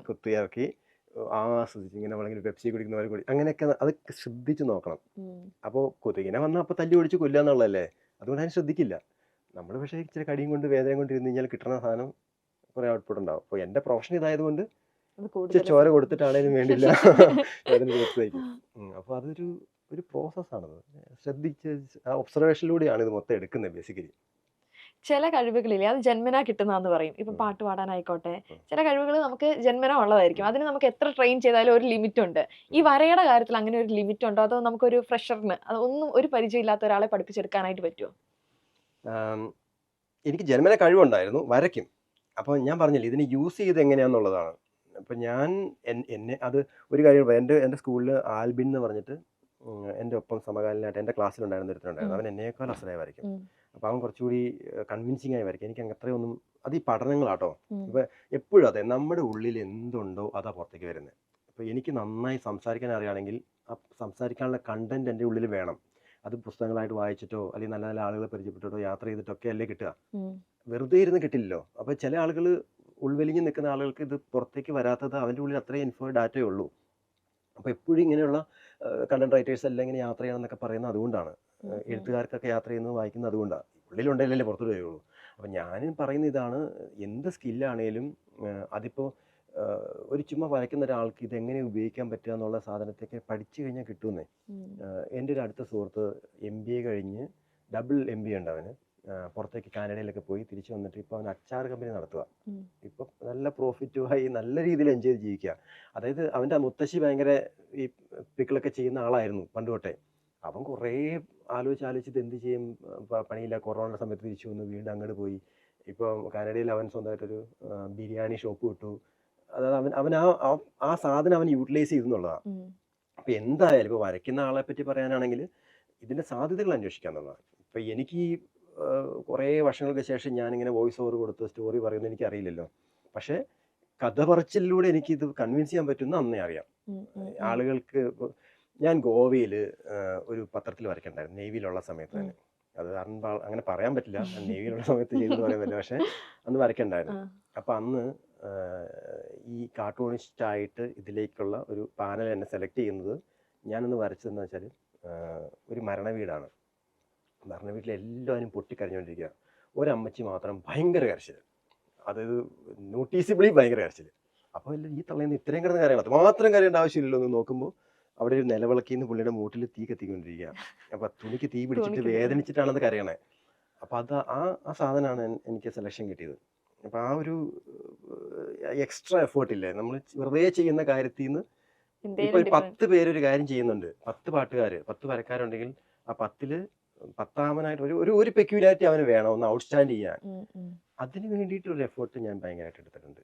കുത്തിയിറക്കി ആസ്വദിച്ച് ഇങ്ങനെ നമ്മളിങ്ങനെ പെപ്സി കുടിക്കുന്നവരെ കൂടി അങ്ങനെയൊക്കെ അത് ശ്രദ്ധിച്ച് നോക്കണം. അപ്പോൾ കൊതുകിനെ വന്നാൽ അപ്പോൾ തല്ലി ഒടിച്ച് കൊല്ലുക എന്നുള്ളതല്ലേ, അതുകൊണ്ട് അതിന് ശ്രദ്ധിക്കില്ല നമ്മൾ. പക്ഷേ ഇച്ചിരി കടിയും കൊണ്ട് വേദന കൊണ്ട് ഇരുന്ന് കഴിഞ്ഞാൽ കിട്ടുന്ന സാധനം കുറേ ഔട്ട്പുട്ട് ഉണ്ടാവും. അപ്പോൾ എൻ്റെ പ്രൊഫഷൻ ഇതായതുകൊണ്ട് ഇച്ചിരി ചോര കൊടുത്തിട്ടാണേലും വേണ്ടില്ല വേദന കൊടുത്തേക്കും. അപ്പോൾ അതൊരു പ്രോസസ്സാണത്. ശ്രദ്ധിച്ച് ആ ഒബ്സർവേഷനിലൂടെയാണ് ഇത് മൊത്തം എടുക്കുന്നത് ബേസിക്കലി. ചില കഴിവുകളില്ലേ അത് ജന്മനാ കിട്ടുന്നതെന്ന് പറയും. ഇപ്പൊ പാട്ട് പാടാനായിക്കോട്ടെ, ചില കഴിവുകൾ നമുക്ക് ജന്മനാ ഉള്ളതായിരിക്കും. അതിന് നമുക്ക് എത്ര ട്രെയിൻ ചെയ്താലും ഒരു ലിമിറ്റ് ഉണ്ട്. ഈ വരയുടെ കാര്യത്തിൽ അങ്ങനെ ഒരു ലിമിറ്റ് ഉണ്ടോ, അതോ നമുക്കൊരു ഫ്രഷറിന് അതൊന്നും ഒരു പരിചയമില്ലാത്ത ഒരാളെ പഠിപ്പിച്ചെടുക്കാനായിട്ട് പറ്റുമോ? എനിക്ക് ജന്മന കഴിവുണ്ടായിരുന്നു, വരയ്ക്കും. അപ്പോൾ ഞാൻ പറഞ്ഞില്ല ഇതിനെ യൂസ് ചെയ്ത് എങ്ങനെയാണെന്നുള്ളതാണ്. അപ്പം ഞാൻ എന്നെ അത് ഒരു കാര്യം, എൻ്റെ സ്കൂളിൽ ആൽബിൻ എന്ന് പറഞ്ഞിട്ട് എൻ്റെ ഒപ്പം സമകാലീനായിട്ട് എൻ്റെ ക്ലാസ്സിലുണ്ടായിരുന്ന ഒരുത്തനുണ്ടായിരുന്നു. അവൻ എന്നേക്കാൾ അസലായി വരയ്ക്കും. അപ്പോൾ അവൻ കുറച്ചുകൂടി കൺവിൻസിങ് ആയി വരയ്ക്കും. എനിക്ക് അത്രയൊന്നും, അത് ഈ പഠനങ്ങളാട്ടോ. ഇപ്പോൾ എപ്പോഴും അതെ, നമ്മുടെ ഉള്ളിൽ എന്തുണ്ടോ അതാ പുറത്തേക്ക് വരുന്നത്. അപ്പോൾ എനിക്ക് നന്നായി സംസാരിക്കാൻ അറിയുകയാണെങ്കിൽ ആ സംസാരിക്കാനുള്ള കണ്ടന്റ് എൻ്റെ ഉള്ളിൽ വേണം. അത് പുസ്തകങ്ങളായിട്ട് വായിച്ചിട്ടോ അല്ലെങ്കിൽ നല്ല നല്ല ആളുകളെ പരിചയപ്പെട്ടിട്ടോ യാത്ര ചെയ്തിട്ടൊക്കെ അല്ലേ കിട്ടുക, വെറുതെ ഇരുന്ന് കിട്ടില്ലല്ലോ. അപ്പോൾ ചില ആളുകൾ ഉൾവലിഞ്ഞ് നിൽക്കുന്ന ആളുകൾക്ക് ഇത് പുറത്തേക്ക് വരാത്തത് അവൻ്റെ ഉള്ളിൽ അത്രയും ഡാറ്റയേ ഉള്ളൂ. അപ്പോൾ എപ്പോഴും ഇങ്ങനെയുള്ള കണ്ടന്റ് റൈറ്റേഴ്സ് എല്ലാം ഇങ്ങനെ യാത്ര ചെയ്യണം എന്നൊക്കെ പറയുന്നത് അതുകൊണ്ടാണ്. എഴുത്തുകാർക്കൊക്കെ യാത്ര ചെയ്യുന്നത് വായിക്കുന്നത് അതുകൊണ്ടാണ്. ഉള്ളിലുണ്ടെങ്കിലല്ലേ പുറത്തു വരികയുള്ളൂ. അപ്പം ഞാൻ പറയുന്ന ഇതാണ്, എന്ത് സ്കില്ലാണേലും അതിപ്പോൾ ഒരു ചുമ്മാ വരയ്ക്കുന്ന ഒരാൾക്ക് ഇതെങ്ങനെ ഉപയോഗിക്കാൻ പറ്റുക എന്നുള്ള സാധനത്തൊക്കെ പഠിച്ചു കഴിഞ്ഞാൽ കിട്ടുമെന്നേ. എൻ്റെ ഒരു അടുത്ത സുഹൃത്ത് MBA കഴിഞ്ഞ് ഡബിൾ MBA ഉണ്ട് അവന്. പുറത്തേക്ക് കാനഡയിലൊക്കെ പോയി തിരിച്ചു വന്നിട്ട് ഇപ്പോൾ അവൻ അച്ചാർ കമ്പനി നടത്തുക. ഇപ്പം നല്ല പ്രോഫിറ്റുമായി നല്ല രീതിയിൽ എൻജോയ് ചെയ്ത് ജീവിക്കുക. അതായത് അവൻ്റെ മുത്തശ്ശി ഭയങ്കര ഈ പിക്കിളൊക്കെ ചെയ്യുന്ന ആളായിരുന്നു പണ്ട് തൊട്ടേ. അവൻ കുറേ ആലോചിച്ചിട്ട് എന്ത് ചെയ്യും, പണിയില്ല, കൊറോണ സമയത്ത് തിരിച്ചു വന്നു, വീണ്ടും അങ്ങോട്ട് പോയി. ഇപ്പോൾ കാനഡയിൽ അവൻ സ്വന്തമായിട്ടൊരു ബിരിയാണി ഷോപ്പ് വിട്ടു. അതായത് അവൻ ആ സാധനം അവൻ യൂട്ടിലൈസ് ചെയ്തെന്നുള്ളതാണ്. അപ്പോൾ എന്തായാലും ഇപ്പോൾ വരയ്ക്കുന്ന ആളെ പറ്റി പറയാനാണെങ്കിൽ ഇതിൻ്റെ സാധ്യതകൾ അന്വേഷിക്കാന്നുള്ളതാണ്. ഇപ്പോൾ എനിക്ക് ഈ കുറേ വർഷങ്ങൾക്ക് ശേഷം ഞാനിങ്ങനെ വോയിസ് ഓവർ കൊടുത്ത് സ്റ്റോറി പറയുന്നത് എനിക്കറിയില്ലല്ലോ. പക്ഷേ കഥ പറച്ചിലൂടെ എനിക്കിത് കൺവിൻസ് ചെയ്യാൻ പറ്റുന്ന അന്നേ അറിയാം ആളുകൾക്ക്. ഞാൻ ഗോവയിൽ ഒരു പത്രത്തിൽ വരയ്ക്കണ്ടായിരുന്നു നേവിയിലുള്ള സമയത്ത് തന്നെ. അത് അങ്ങനെ പറയാൻ പറ്റില്ല, നേവിയിലുള്ള സമയത്ത് ചെയ്തെന്ന് പറയാൻ പറ്റില്ല, പക്ഷേ അന്ന് വരയ്ക്കണ്ടായിരുന്നു. അപ്പം അന്ന് ഈ കാർട്ടൂണിസ്റ്റായിട്ട് ഇതിലേക്കുള്ള ഒരു പാനൽ എന്നെ സെലക്ട് ചെയ്യുന്നത് ഞാനൊന്ന് വരച്ചതെന്ന് വെച്ചാൽ ഒരു മരണവീടാണ്. മരണവീട്ടിൽ എല്ലാവരും പൊട്ടിക്കരഞ്ഞുകൊണ്ടിരിക്കുക. ഒരമ്മച്ചി മാത്രം ഭയങ്കര കരച്ചിൽ, അതായത് നോട്ടീസിബിളി ഭയങ്കര കരച്ചിൽ. അപ്പോൾ ഈ തള്ളേന്ന് ഇത്രയും കിടന്ന് കരയണം, അത് മാത്രം കരയേണ്ട ആവശ്യമില്ലല്ലോ എന്ന് നോക്കുമ്പോൾ അവിടെ ഒരു നിലവിളക്കിന്ന് പുള്ളിയുടെ മൂട്ടിൽ തീ കത്തിക്കൊണ്ടിരിക്കുക. അപ്പോൾ തുണിക്ക് തീ പിടിച്ചിട്ട് വേദനിച്ചിട്ടാണത് കരയണേ. അപ്പോൾ അത് ആ സാധനമാണ് എനിക്ക് സെലക്ഷൻ കിട്ടിയത്. അപ്പോൾ ആ ഒരു എക്സ്ട്രാ എഫേർട്ടില്ലേ നമ്മൾ വെറുതെ ചെയ്യുന്ന കാര്യത്തിൽ നിന്ന്. ഇപ്പോൾ ഒരു 10 പേരൊരു കാര്യം ചെയ്യുന്നുണ്ട്, 10 പാട്ടുകാർ 10 വരക്കാരുണ്ടെങ്കിൽ ആ 10-ൽ 10ാമനായിട്ട് ഒരു പെക്യുലാരിറ്റി അവന് വേണം, ഒന്ന് ഔട്ട്സ്റ്റാൻഡ് ചെയ്യാൻ. അതിന് വേണ്ടിയിട്ടൊരു എഫേർട്ട് ഞാൻ ഭയങ്കരമായിട്ട് എടുത്തിട്ടുണ്ട്.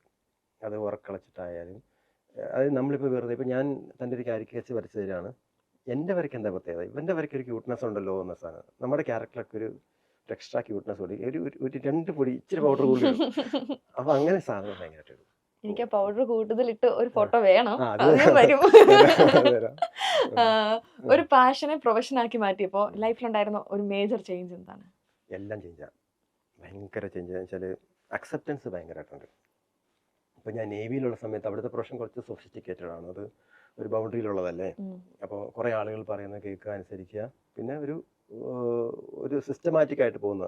അത് ഉറക്കളച്ചിട്ടായാലും അത് നമ്മളിപ്പോൾ വെറുതെ, ഇപ്പോൾ ഞാൻ തൻ്റെ ഒരു കാരിക്കേച്ചർ വരച്ചു തരാണ്, എൻ്റെ വരയ്ക്ക് എന്താ പ്രത്യേകത, ഇവൻ്റെ വരയ്ക്ക് ഒരു ക്യൂട്ട്നെസ് ഉണ്ടല്ലോ എന്ന സാധനം. നമ്മുടെ ക്യാരക്ടറൊക്കെ ഒരു എക്സ്ട്രാ ക്യൂട്ട്നെസ് കൂടി ഒരു 2 പൊടി ഇച്ചിരി പൗഡർ കൂടി വരും. അപ്പോൾ അങ്ങനെ സാധനം ഭയങ്കരമായിട്ട് വരും. എനിക്ക് പൗഡർ കൂടുതലിട്ട് ഒരു ഫോട്ടോ വേണം. ഒരു പാഷനെ പ്രൊഫഷൻ ആക്കി മാറ്റിയപ്പോൾ ലൈഫിലുണ്ടായിരുന്ന ഒരു മേജർ ചേഞ്ച് എന്താണ്? എല്ലാം ചേഞ്ചാണ്, ഭയങ്കര ചേഞ്ച്. എന്ന് വെച്ചാൽ അക്സെപ്റ്റൻസ് ഭയങ്കരമായിട്ടുണ്ട്. ഇപ്പോൾ ഞാൻ നേവിയിലുള്ള സമയത്ത് അവിടുത്തെ പ്രൊഫഷൻ കുറച്ച് സൊഫിസ്റ്റിക്കേറ്റഡ് ആണ്, അത് ഒരു ബൗണ്ടറിയിലുള്ളതല്ലേ. അപ്പോൾ കുറേ ആളുകൾ പറയുന്നത് കേൾക്കുക, അനുസരിക്കുക, പിന്നെ ഒരു സിസ്റ്റമാറ്റിക് ആയിട്ട് പോകുന്ന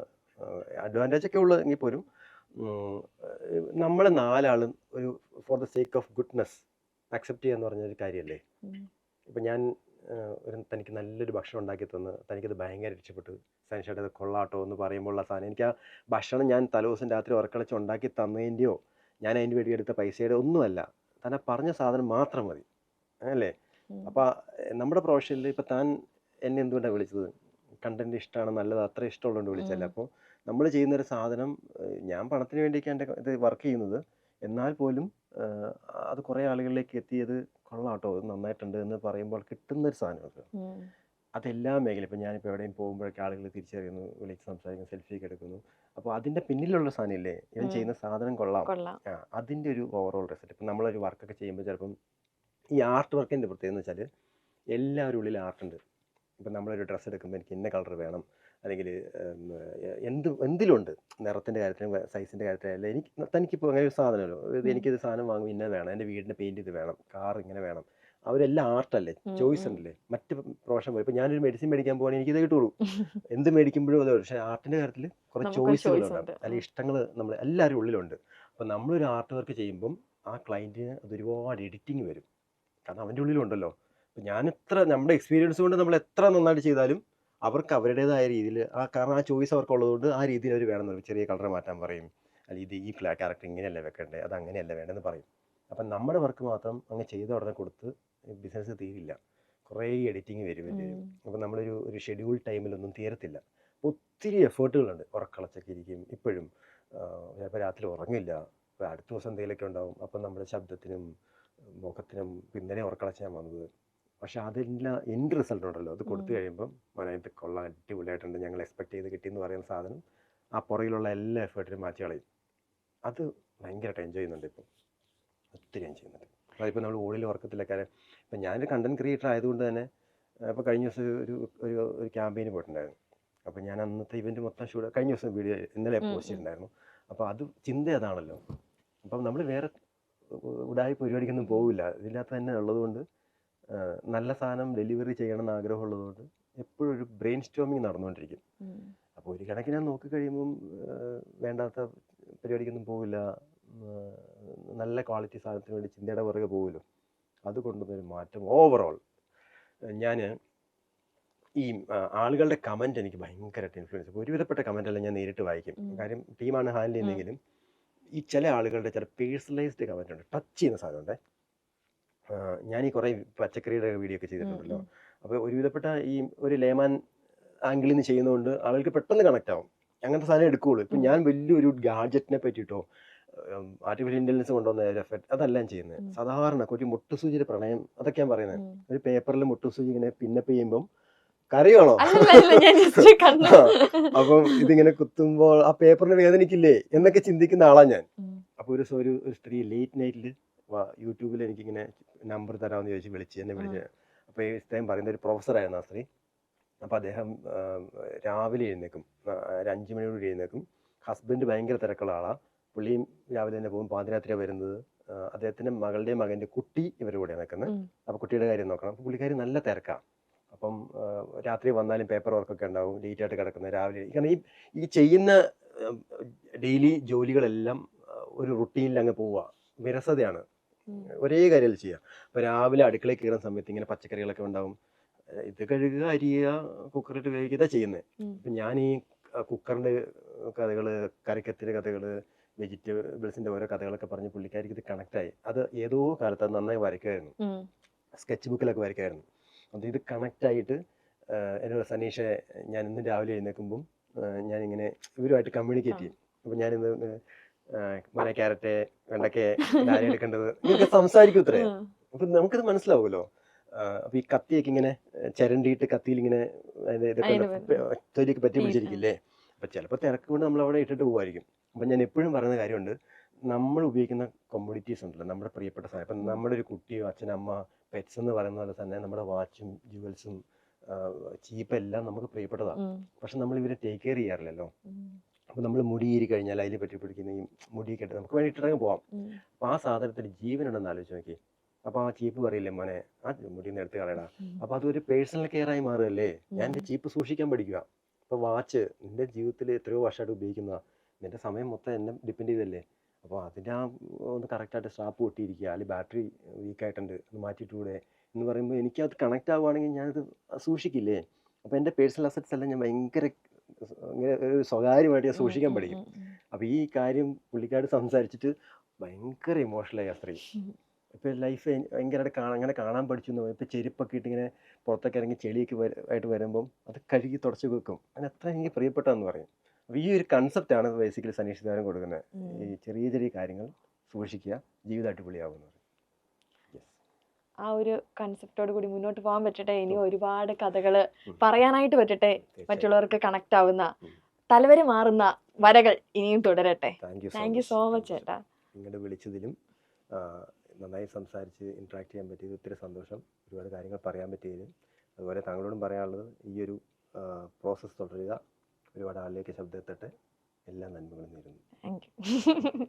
അഡ്വാൻറ്റേജ് ഒക്കെ ഉള്ളതെങ്കിൽ പോലും നമ്മൾ 4 ആളും ഒരു for the sake of goodness accept ചെയ്യാന്ന് പറഞ്ഞൊരു കാര്യമല്ലേ. ഇപ്പം ഞാൻ തനിക്ക് നല്ലൊരു ഭക്ഷണം ഉണ്ടാക്കി തന്ന് തനിക്കത് ഭയങ്കര ഇഷ്ടപ്പെട്ടു, സനിഷേട്ടത് കൊള്ളാട്ടോ എന്ന് പറയുമ്പോൾ ഉള്ള സാധനം, എനിക്ക് ആ ഭക്ഷണം ഞാൻ തലേദിവസം രാത്രി ഉറക്കളച്ച് ഉണ്ടാക്കി തന്നതിൻ്റെയോ ഞാൻ അതിൻ്റെ വേണ്ടി എടുത്ത പൈസയുടെ ഒന്നുമല്ല, താൻ പറഞ്ഞ സാധനം മാത്രം മതി അല്ലേ. അപ്പോൾ നമ്മുടെ പ്രൊഫഷനിൽ ഇപ്പം താൻ എന്നെ എന്തുകൊണ്ടാണ് വിളിച്ചത്, കണ്ടന്റ് ഇഷ്ടമാണ്, നല്ലത്, അത്ര ഇഷ്ടമുള്ളതുകൊണ്ട് വിളിച്ചല്ല. അപ്പോൾ നമ്മൾ ചെയ്യുന്നൊരു സാധനം, ഞാൻ പണത്തിന് വേണ്ടിയൊക്കെ എൻ്റെ ഇത് വർക്ക് ചെയ്യുന്നത്, എന്നാൽ പോലും അത് കുറേ ആളുകളിലേക്ക് എത്തിയത് കൊള്ളാട്ടോ, ഇത് നന്നായിട്ടുണ്ട് എന്ന് പറയുമ്പോൾ കിട്ടുന്നൊരു സാധനമൊക്കെ അതെല്ലാ മേഖല. ഇപ്പം ഞാനിപ്പോൾ എവിടെയും പോകുമ്പോഴൊക്കെ ആളുകൾ തിരിച്ചറിയുന്നു, വിളിച്ച് സംസാരിക്കുന്നു, സെൽഫിയൊക്കെ എടുക്കുന്നു. അപ്പോൾ അതിൻ്റെ പിന്നിലുള്ള സാധനം ഇല്ലേ, ഇവൻ ചെയ്യുന്ന സാധനം കൊള്ളാം, അതിൻ്റെ ഒരു ഓവറോൾ റിസൾട്ട്. ഇപ്പം നമ്മളൊരു വർക്കൊക്കെ ചെയ്യുമ്പോൾ ചിലപ്പം ഈ ആർട്ട് വർക്കിൻ്റെ പ്രത്യേകത എന്ന് വെച്ചാൽ എല്ലാവരും ഉള്ളിൽ ആർട്ടുണ്ട്. ഇപ്പം നമ്മളൊരു ഡ്രസ്സ് എടുക്കുമ്പോൾ എനിക്ക് ഇന്ന കളർ വേണം, അല്ലെങ്കിൽ എന്തിലുണ്ട്, നിറത്തിൻ്റെ കാര്യത്തിലും സൈസിൻ്റെ കാര്യത്തിലും എനിക്ക് തനിക്കിപ്പോൾ അങ്ങനെ ഒരു സാധനമല്ലോ, എനിക്കിത് സാധനം വാങ്ങും, ഇന്ന വേണം, എൻ്റെ വീടിൻ്റെ പെയിൻറ്റ് ഇത് വേണം, കാർ ഇങ്ങനെ വേണം, അവരെല്ലാം ആർട്ടല്ലേ, ചോയ്സ് ഉണ്ടല്ലേ. മറ്റ് പ്രൊഫഷൻ പോലെ ഇപ്പോൾ ഞാനൊരു മെഡിസിൻ മേടിക്കാൻ പോകുകയാണെങ്കിൽ എനിക്കിത് കിട്ടുള്ളൂ, എന്ത് മേടിക്കുമ്പോഴും അതെ. പക്ഷേ ആർട്ടിൻ്റെ കാര്യത്തിൽ കുറേ ചോയ്സുകളുണ്ട്, അല്ലെങ്കിൽ ഇഷ്ടങ്ങൾ നമ്മൾ എല്ലാവരും ഉള്ളിലുണ്ട്. അപ്പോൾ നമ്മളൊരു ആർട്ട് വർക്ക് ചെയ്യുമ്പം ആ ക്ലയൻറ്റിന് അത് ഒരുപാട് എഡിറ്റിങ് വരും, കാരണം അവൻ്റെ ഉള്ളിലുണ്ടല്ലോ. അപ്പം നമ്മുടെ എക്സ്പീരിയൻസ് കൊണ്ട് നമ്മൾ എത്ര നന്നായിട്ട് ചെയ്താലും അവർക്ക് അവരുടേതായ രീതിയിൽ കാരണം ആ ചോയ്സ് അവർക്ക് ഉള്ളതുകൊണ്ട് ആ രീതിയിൽ അവർ വേണമെന്ന് ചെറിയ കളർ മാറ്റാൻ പറയും, അല്ലെങ്കിൽ ഈ ക്യാരക്ടർ ഇങ്ങനെയല്ല വെക്കണ്ടേ, അത് അങ്ങനെയല്ല വേണ്ടെന്ന് പറയും. അപ്പം നമ്മുടെ വർക്ക് മാത്രം അങ്ങ് ചെയ്ത ഉടനെ കൊടുത്ത് ബിസിനസ് തീരില്ല, കുറേ എഡിറ്റിങ് വരും. അപ്പം നമ്മളൊരു ഷെഡ്യൂൾ ടൈമിലൊന്നും തീരത്തില്ല. ഒത്തിരി എഫേർട്ടുകളുണ്ട്, ഉറക്കളച്ചൊക്കെ ഇരിക്കും ഇപ്പോഴും, ചിലപ്പോൾ രാത്രി ഉറങ്ങില്ല, അപ്പോൾ അടുത്ത ദിവസം എന്തെങ്കിലുമൊക്കെ ഉണ്ടാവും. അപ്പം നമ്മുടെ ശബ്ദത്തിനും മുഖത്തിനും ഇന്നലെ ഉറക്കളച്ച് ഞാൻ വന്നത്. പക്ഷെ അതെല്ലാം എൻഡ് റിസൾട്ട് ഉണ്ടല്ലോ, അത് കൊടുത്തു കഴിയുമ്പം ഇത് കൊള്ളാൻ അടിപൊളിയായിട്ടുണ്ട്, ഞങ്ങൾ എക്സ്പെക്ട് ചെയ്ത് കിട്ടിയെന്ന് പറയുന്ന സാധനം ആ പുറകിലുള്ള എല്ലാ എഫേർട്ടിനും മാറ്റി കളയും. അത് ഭയങ്കരമായിട്ട് എൻജോയ് ചെയ്യുന്നുണ്ട്, ഇപ്പം ഒത്തിരി എൻജോയ് ചെയ്യുന്നുണ്ട്. അതിപ്പോൾ നമ്മൾ ഓടിൽ ഉറക്കത്തിലൊക്കെ, ഇപ്പം ഞാനൊരു കണ്ടന്റ് ക്രിയേറ്റർ ആയതുകൊണ്ട് തന്നെ ഇപ്പോൾ കഴിഞ്ഞ ദിവസം ഒരു ക്യാമ്പയിന് പോയിട്ടുണ്ടായിരുന്നു. അപ്പോൾ ഞാൻ അന്നത്തെ ഇവൻറ്റ് മൊത്തം കഴിഞ്ഞ ദിവസം വീഡിയോ ഇന്നലെ പോസ്റ്റ് ചെയ്തിട്ടുണ്ടായിരുന്നു. അപ്പോൾ അത് ചിന്ത അതാണല്ലോ. അപ്പം നമ്മൾ വേറെ ഉടായ്പ പരിപാടിക്കൊന്നും പോവില്ല, ഇതിനകത്ത് തന്നെ ഉള്ളതുകൊണ്ട് നല്ല സാധനം ഡെലിവറി ചെയ്യണം എന്ന് ആഗ്രഹമുള്ളതുകൊണ്ട് എപ്പോഴും ഒരു ബ്രെയിൻ സ്റ്റോമിങ് നടന്നുകൊണ്ടിരിക്കും. അപ്പോൾ ഒരു കണക്കിന് ഞാൻ നോക്കിക്കഴിയുമ്പം വേണ്ടാത്ത പരിപാടിക്കൊന്നും പോവില്ല, നല്ല ക്വാളിറ്റി സാധനത്തിന് വേണ്ടി ചിന്തയുടെ പുറകെ പോകുമല്ലോ. അതുകൊണ്ടൊരു മാറ്റം ഓവറോൾ. ഞാൻ ഈ ആളുകളുടെ കമൻറ്റ് എനിക്ക് ഭയങ്കരമായിട്ട് ഇൻഫ്ലുവൻസ്. ഒരുവിധപ്പെട്ട കമൻറ്റെല്ലാം ഞാൻ നേരിട്ട് വായിക്കും, കാര്യം ടീമാണ് ഹാൻഡിൽ ചെയ്യുന്നതെങ്കിലും ഈ ചില ആളുകളുടെ ചില പേഴ്സണലൈസ്ഡ് കമൻറ്റ് ഉണ്ട്, ടച്ച് ചെയ്യുന്ന സാധനമുണ്ട്. ഞാൻ ഈ കുറേ പച്ചക്കറിയുടെ വീഡിയോ ഒക്കെ ചെയ്തിട്ടുണ്ടല്ലോ, അപ്പോൾ ഒരുവിധപ്പെട്ട ഈ ഒരു ലേമാൻ ആംഗിളിൽ നിന്ന് ചെയ്യുന്നതുകൊണ്ട് ആളുകൾക്ക് പെട്ടെന്ന് കണക്ട് ആവും, അങ്ങനത്തെ സാധനം എടുക്കുകയുള്ളൂ. ഇപ്പം ഞാൻ വലിയൊരു ഗാഡ്ജറ്റിനെ പറ്റിയിട്ടോ ആർട്ടിഫിഷ്യൽ ഇൻ്റലിജൻസ് കൊണ്ടുവന്ന എഫക്റ്റ് അതെല്ലാം ചെയ്യുന്നത്. സാധാരണ ഒരു മുട്ടുസൂചിയുടെ പ്രണയം അതൊക്കെയാണ് പറയുന്നത്. ഒരു പേപ്പറിൽ മുട്ടുസൂചി ഇങ്ങനെ പിന്നപ്പ് ചെയ്യുമ്പം കരയാണോ, അപ്പം ഇതിങ്ങനെ കുത്തുമ്പോൾ ആ പേപ്പറിന് വേദനിക്കില്ലേ എന്നൊക്കെ ചിന്തിക്കുന്ന ആളാണ് ഞാൻ. അപ്പോൾ ഒരു സ്ത്രീ ലേറ്റ് നൈറ്റിൽ യൂട്യൂബിൽ എനിക്കിങ്ങനെ നമ്പർ തരാമെന്ന് ചോദിച്ച് എന്നെ വിളിച്ച്. അപ്പോൾ ഈ ഇദ്ദേഹം പറയുന്ന ഒരു പ്രൊഫസറായിരുന്നു ആ സ്ത്രീ. അപ്പോൾ അദ്ദേഹം രാവിലെ എഴുന്നേക്കും, ഒരു 5 മണിയോട് എഴുന്നേക്കും. ഹസ്ബൻഡ് ഭയങ്കര തിരക്കുള്ള ആളാണ്, പുള്ളിയും രാവിലെ തന്നെ പോകും, പാതിരാത്രിയാണ് വരുന്നത്. അദ്ദേഹത്തിൻ്റെ മകളുടെയും മകൻ്റെ കുട്ടി ഇവരുടെ കൂടെയാണ് നിൽക്കുന്നത്. അപ്പോൾ കുട്ടിയുടെ കാര്യം നോക്കണം. അപ്പോൾ പുള്ളിക്കാരി നല്ല തിരക്കാണ്. അപ്പം രാത്രി വന്നാലും പേപ്പർ വർക്കൊക്കെ ഉണ്ടാവും, ലേറ്റായിട്ട് കിടക്കുന്നത് രാവിലെ. കാരണം ഈ ചെയ്യുന്ന ഡെയിലി ജോലികളെല്ലാം ഒരു റുട്ടീനിൽ അങ്ങ് പോവുക, വിരസതയാണ്, ഒരേ കാര്യത്തിൽ ചെയ്യുക. അപ്പോൾ രാവിലെ അടുക്കളയിൽ കയറുന്ന സമയത്ത് ഇങ്ങനെ പച്ചക്കറികളൊക്കെ ഉണ്ടാവും, ഇത് കഴുകുക, അരിയുക, കുക്കറിട്ട് വേവിക്കുക ചെയ്യുന്നത്. അപ്പം ഞാൻ ഈ കുക്കറിൻ്റെ കഥകൾ, കറിക്കത്തിൻ്റെ കഥകൾ, വെജിറ്റബിൾസിൻ്റെ ഓരോ കഥകളൊക്കെ പറഞ്ഞ് പുള്ളിക്കാരിക്ക് ഇത് കണക്റ്റായി. അത് ഏതോ കാലത്ത് അത് നന്നായി വരയ്ക്കുമായിരുന്നു, സ്കെച്ച് ബുക്കിലൊക്കെ വരയ്ക്കുമായിരുന്നു. അത് ഇത് കണക്റ്റായിട്ട് എന്നോട് സനീഷെ ഞാൻ ഇന്ന് രാവിലെ എഴുന്നേൽക്കുമ്പം ഞാനിങ്ങനെ ഇവരുമായിട്ട് കമ്മ്യൂണിക്കേറ്റ് ചെയ്യും. അപ്പം ഞാനിന്ന് ക്യാരറ്റ്, വെണ്ടയ്ക്ക് ആരെ എടുക്കേണ്ടത് ഇതൊക്കെ സംസാരിക്കും ഇത്രേ. അപ്പം നമുക്കത് മനസ്സിലാവുമല്ലോ. അപ്പം ഈ കത്തിയൊക്കെ ഇങ്ങനെ ചിരണ്ടിയിട്ട് കത്തിയിൽ ഇങ്ങനെ ഇതൊക്കെ തൊലിയൊക്കെ പറ്റി പിടിച്ചിരിക്കില്ലേ. അപ്പം ചിലപ്പോൾ തിരക്ക് കൊണ്ട് നമ്മൾ അവിടെ ഇട്ടിട്ട് പോകുമായിരിക്കും. അപ്പം ഞാൻ എപ്പോഴും പറയുന്ന കാര്യമുണ്ട്, നമ്മൾ ഉപയോഗിക്കുന്ന കമ്മോഡിറ്റീസ് ഉണ്ടല്ലോ, നമ്മുടെ പ്രിയപ്പെട്ട സാധനം. ഇപ്പം നമ്മുടെ ഒരു കുട്ടിയോ അച്ഛനമ്മ പെറ്റ്സ് എന്ന് പറയുന്ന പോലെ തന്നെ നമ്മുടെ വാച്ചും ജുവൽസും ചീപ്പെല്ലാം നമുക്ക് പ്രിയപ്പെട്ടതാണ്. പക്ഷെ നമ്മൾ ഇവരെ ടേക്ക് കെയർ ചെയ്യാറില്ലല്ലോ. അപ്പോൾ നമ്മൾ മുടിയേരി കഴിഞ്ഞാൽ അതിൽ പറ്റി പിടിക്കുന്ന ഈ മുടിയൊക്കെ ഇട്ട് നമുക്ക് വേണ്ടിയിട്ടിറങ്ങി പോവാം. അപ്പോൾ ആ സാധനത്തിന് ജീവനുണ്ടെന്ന് ആലോചിച്ച് നോക്കി. അപ്പോൾ ആ ചീപ്പ് പറയില്ലേ, മോനെ ആ മുടിയൊന്ന് എടുത്ത് കളയടാ. അപ്പോൾ അതൊരു പേഴ്സണൽ കെയർ ആയി മാറുകയല്ലേ. ഞാൻ എൻ്റെ ചീപ്പ് സൂക്ഷിക്കാൻ പഠിക്കുക. അപ്പോൾ വാച്ച് നിൻ്റെ ജീവിതത്തിൽ എത്രയോ വർഷമായിട്ട് ഉപയോഗിക്കുന്നതാണ്, നിൻ്റെ സമയം മൊത്തം എന്നെ ഡിപ്പെൻഡ് ചെയ്തല്ലേ. അപ്പോൾ അതിൻ്റെ ഒന്ന് കറക്റ്റായിട്ട് സ്ട്രാപ്പ് പൊട്ടിയിരിക്കുക, അല്ലെങ്കിൽ ബാറ്ററി വീക്കായിട്ടുണ്ട്, ഒന്ന് മാറ്റിയിട്ടൂടെ എന്ന് പറയുമ്പോൾ എനിക്കത് കണക്റ്റ് ആവുകയാണെങ്കിൽ ഞാനത് സൂക്ഷിക്കില്ലേ. അപ്പോൾ എൻ്റെ പേഴ്സണൽ അസറ്റ്സ് എല്ലാം ഞാൻ ഭയങ്കര ഇങ്ങനെ ഒരു സ്വകാര്യമായിട്ട് ഞാൻ സൂക്ഷിക്കാൻ പഠിക്കും. അപ്പോൾ ഈ കാര്യം പുള്ളിക്കാട് സംസാരിച്ചിട്ട് ഭയങ്കര ഇമോഷണലായി ആ സ്ത്രീ. ഇപ്പോൾ ലൈഫ് ഭയങ്കരമായിട്ട് അങ്ങനെ കാണാൻ പഠിച്ചു എന്ന്. ഇപ്പോൾ ചെരുപ്പൊക്കെ ഇട്ട് ഇങ്ങനെ പുറത്തൊക്കെ ഇറങ്ങി ചെളിയൊക്കെ ആയിട്ട് വരുമ്പം അത് കഴുകി തുടച്ച് വെക്കും. അങ്ങനെ എത്ര എനിക്ക് പ്രിയപ്പെട്ടതെന്ന് പറയും. അപ്പോൾ ഈ ഒരു കൺസെപ്റ്റാണ് ബേസിക്കലി സനീഷ് ധാരൻ കൊടുക്കുന്നത്. ഈ ചെറിയ ചെറിയ കാര്യങ്ങൾ സൂക്ഷിക്കുക, ജീവിതം അടിപൊളിയാവുന്നത്. ആ ഒരു കൺസെപ്റ്റോട് കൂടി മുന്നോട്ട് പോകാൻ പറ്റട്ടെ. ഇനി ഒരുപാട് കഥകൾ പറയാനായിട്ട് പറ്റട്ടെ, മറ്റുള്ളവർക്ക് കണക്ട് ആവുന്ന, തലവരെ മാറുന്ന വരകൾ ഇനിയും തുടരട്ടെ. താങ്ക് യു സോ മച്ച് ചേട്ടാ. നിങ്ങളുടെ വിളിച്ചതിലും നന്നായി സംസാരിച്ച് ഇൻട്രാക്ട് ചെയ്യാൻ പറ്റിയത് ഒത്തിരി സന്തോഷം. ഒരുപാട് കാര്യങ്ങൾ പറയാൻ പറ്റിയതിലും. അതുപോലെ താങ്കളോടും പറയാനുള്ളത് ഈ ഒരു പ്രോസസ്സ് തുടരുക, ഒരുപാട് ആളിലേക്ക് ശബ്ദം എത്തട്ടെ. എല്ലാ നന്മകളും നേരുന്നു. Thank you.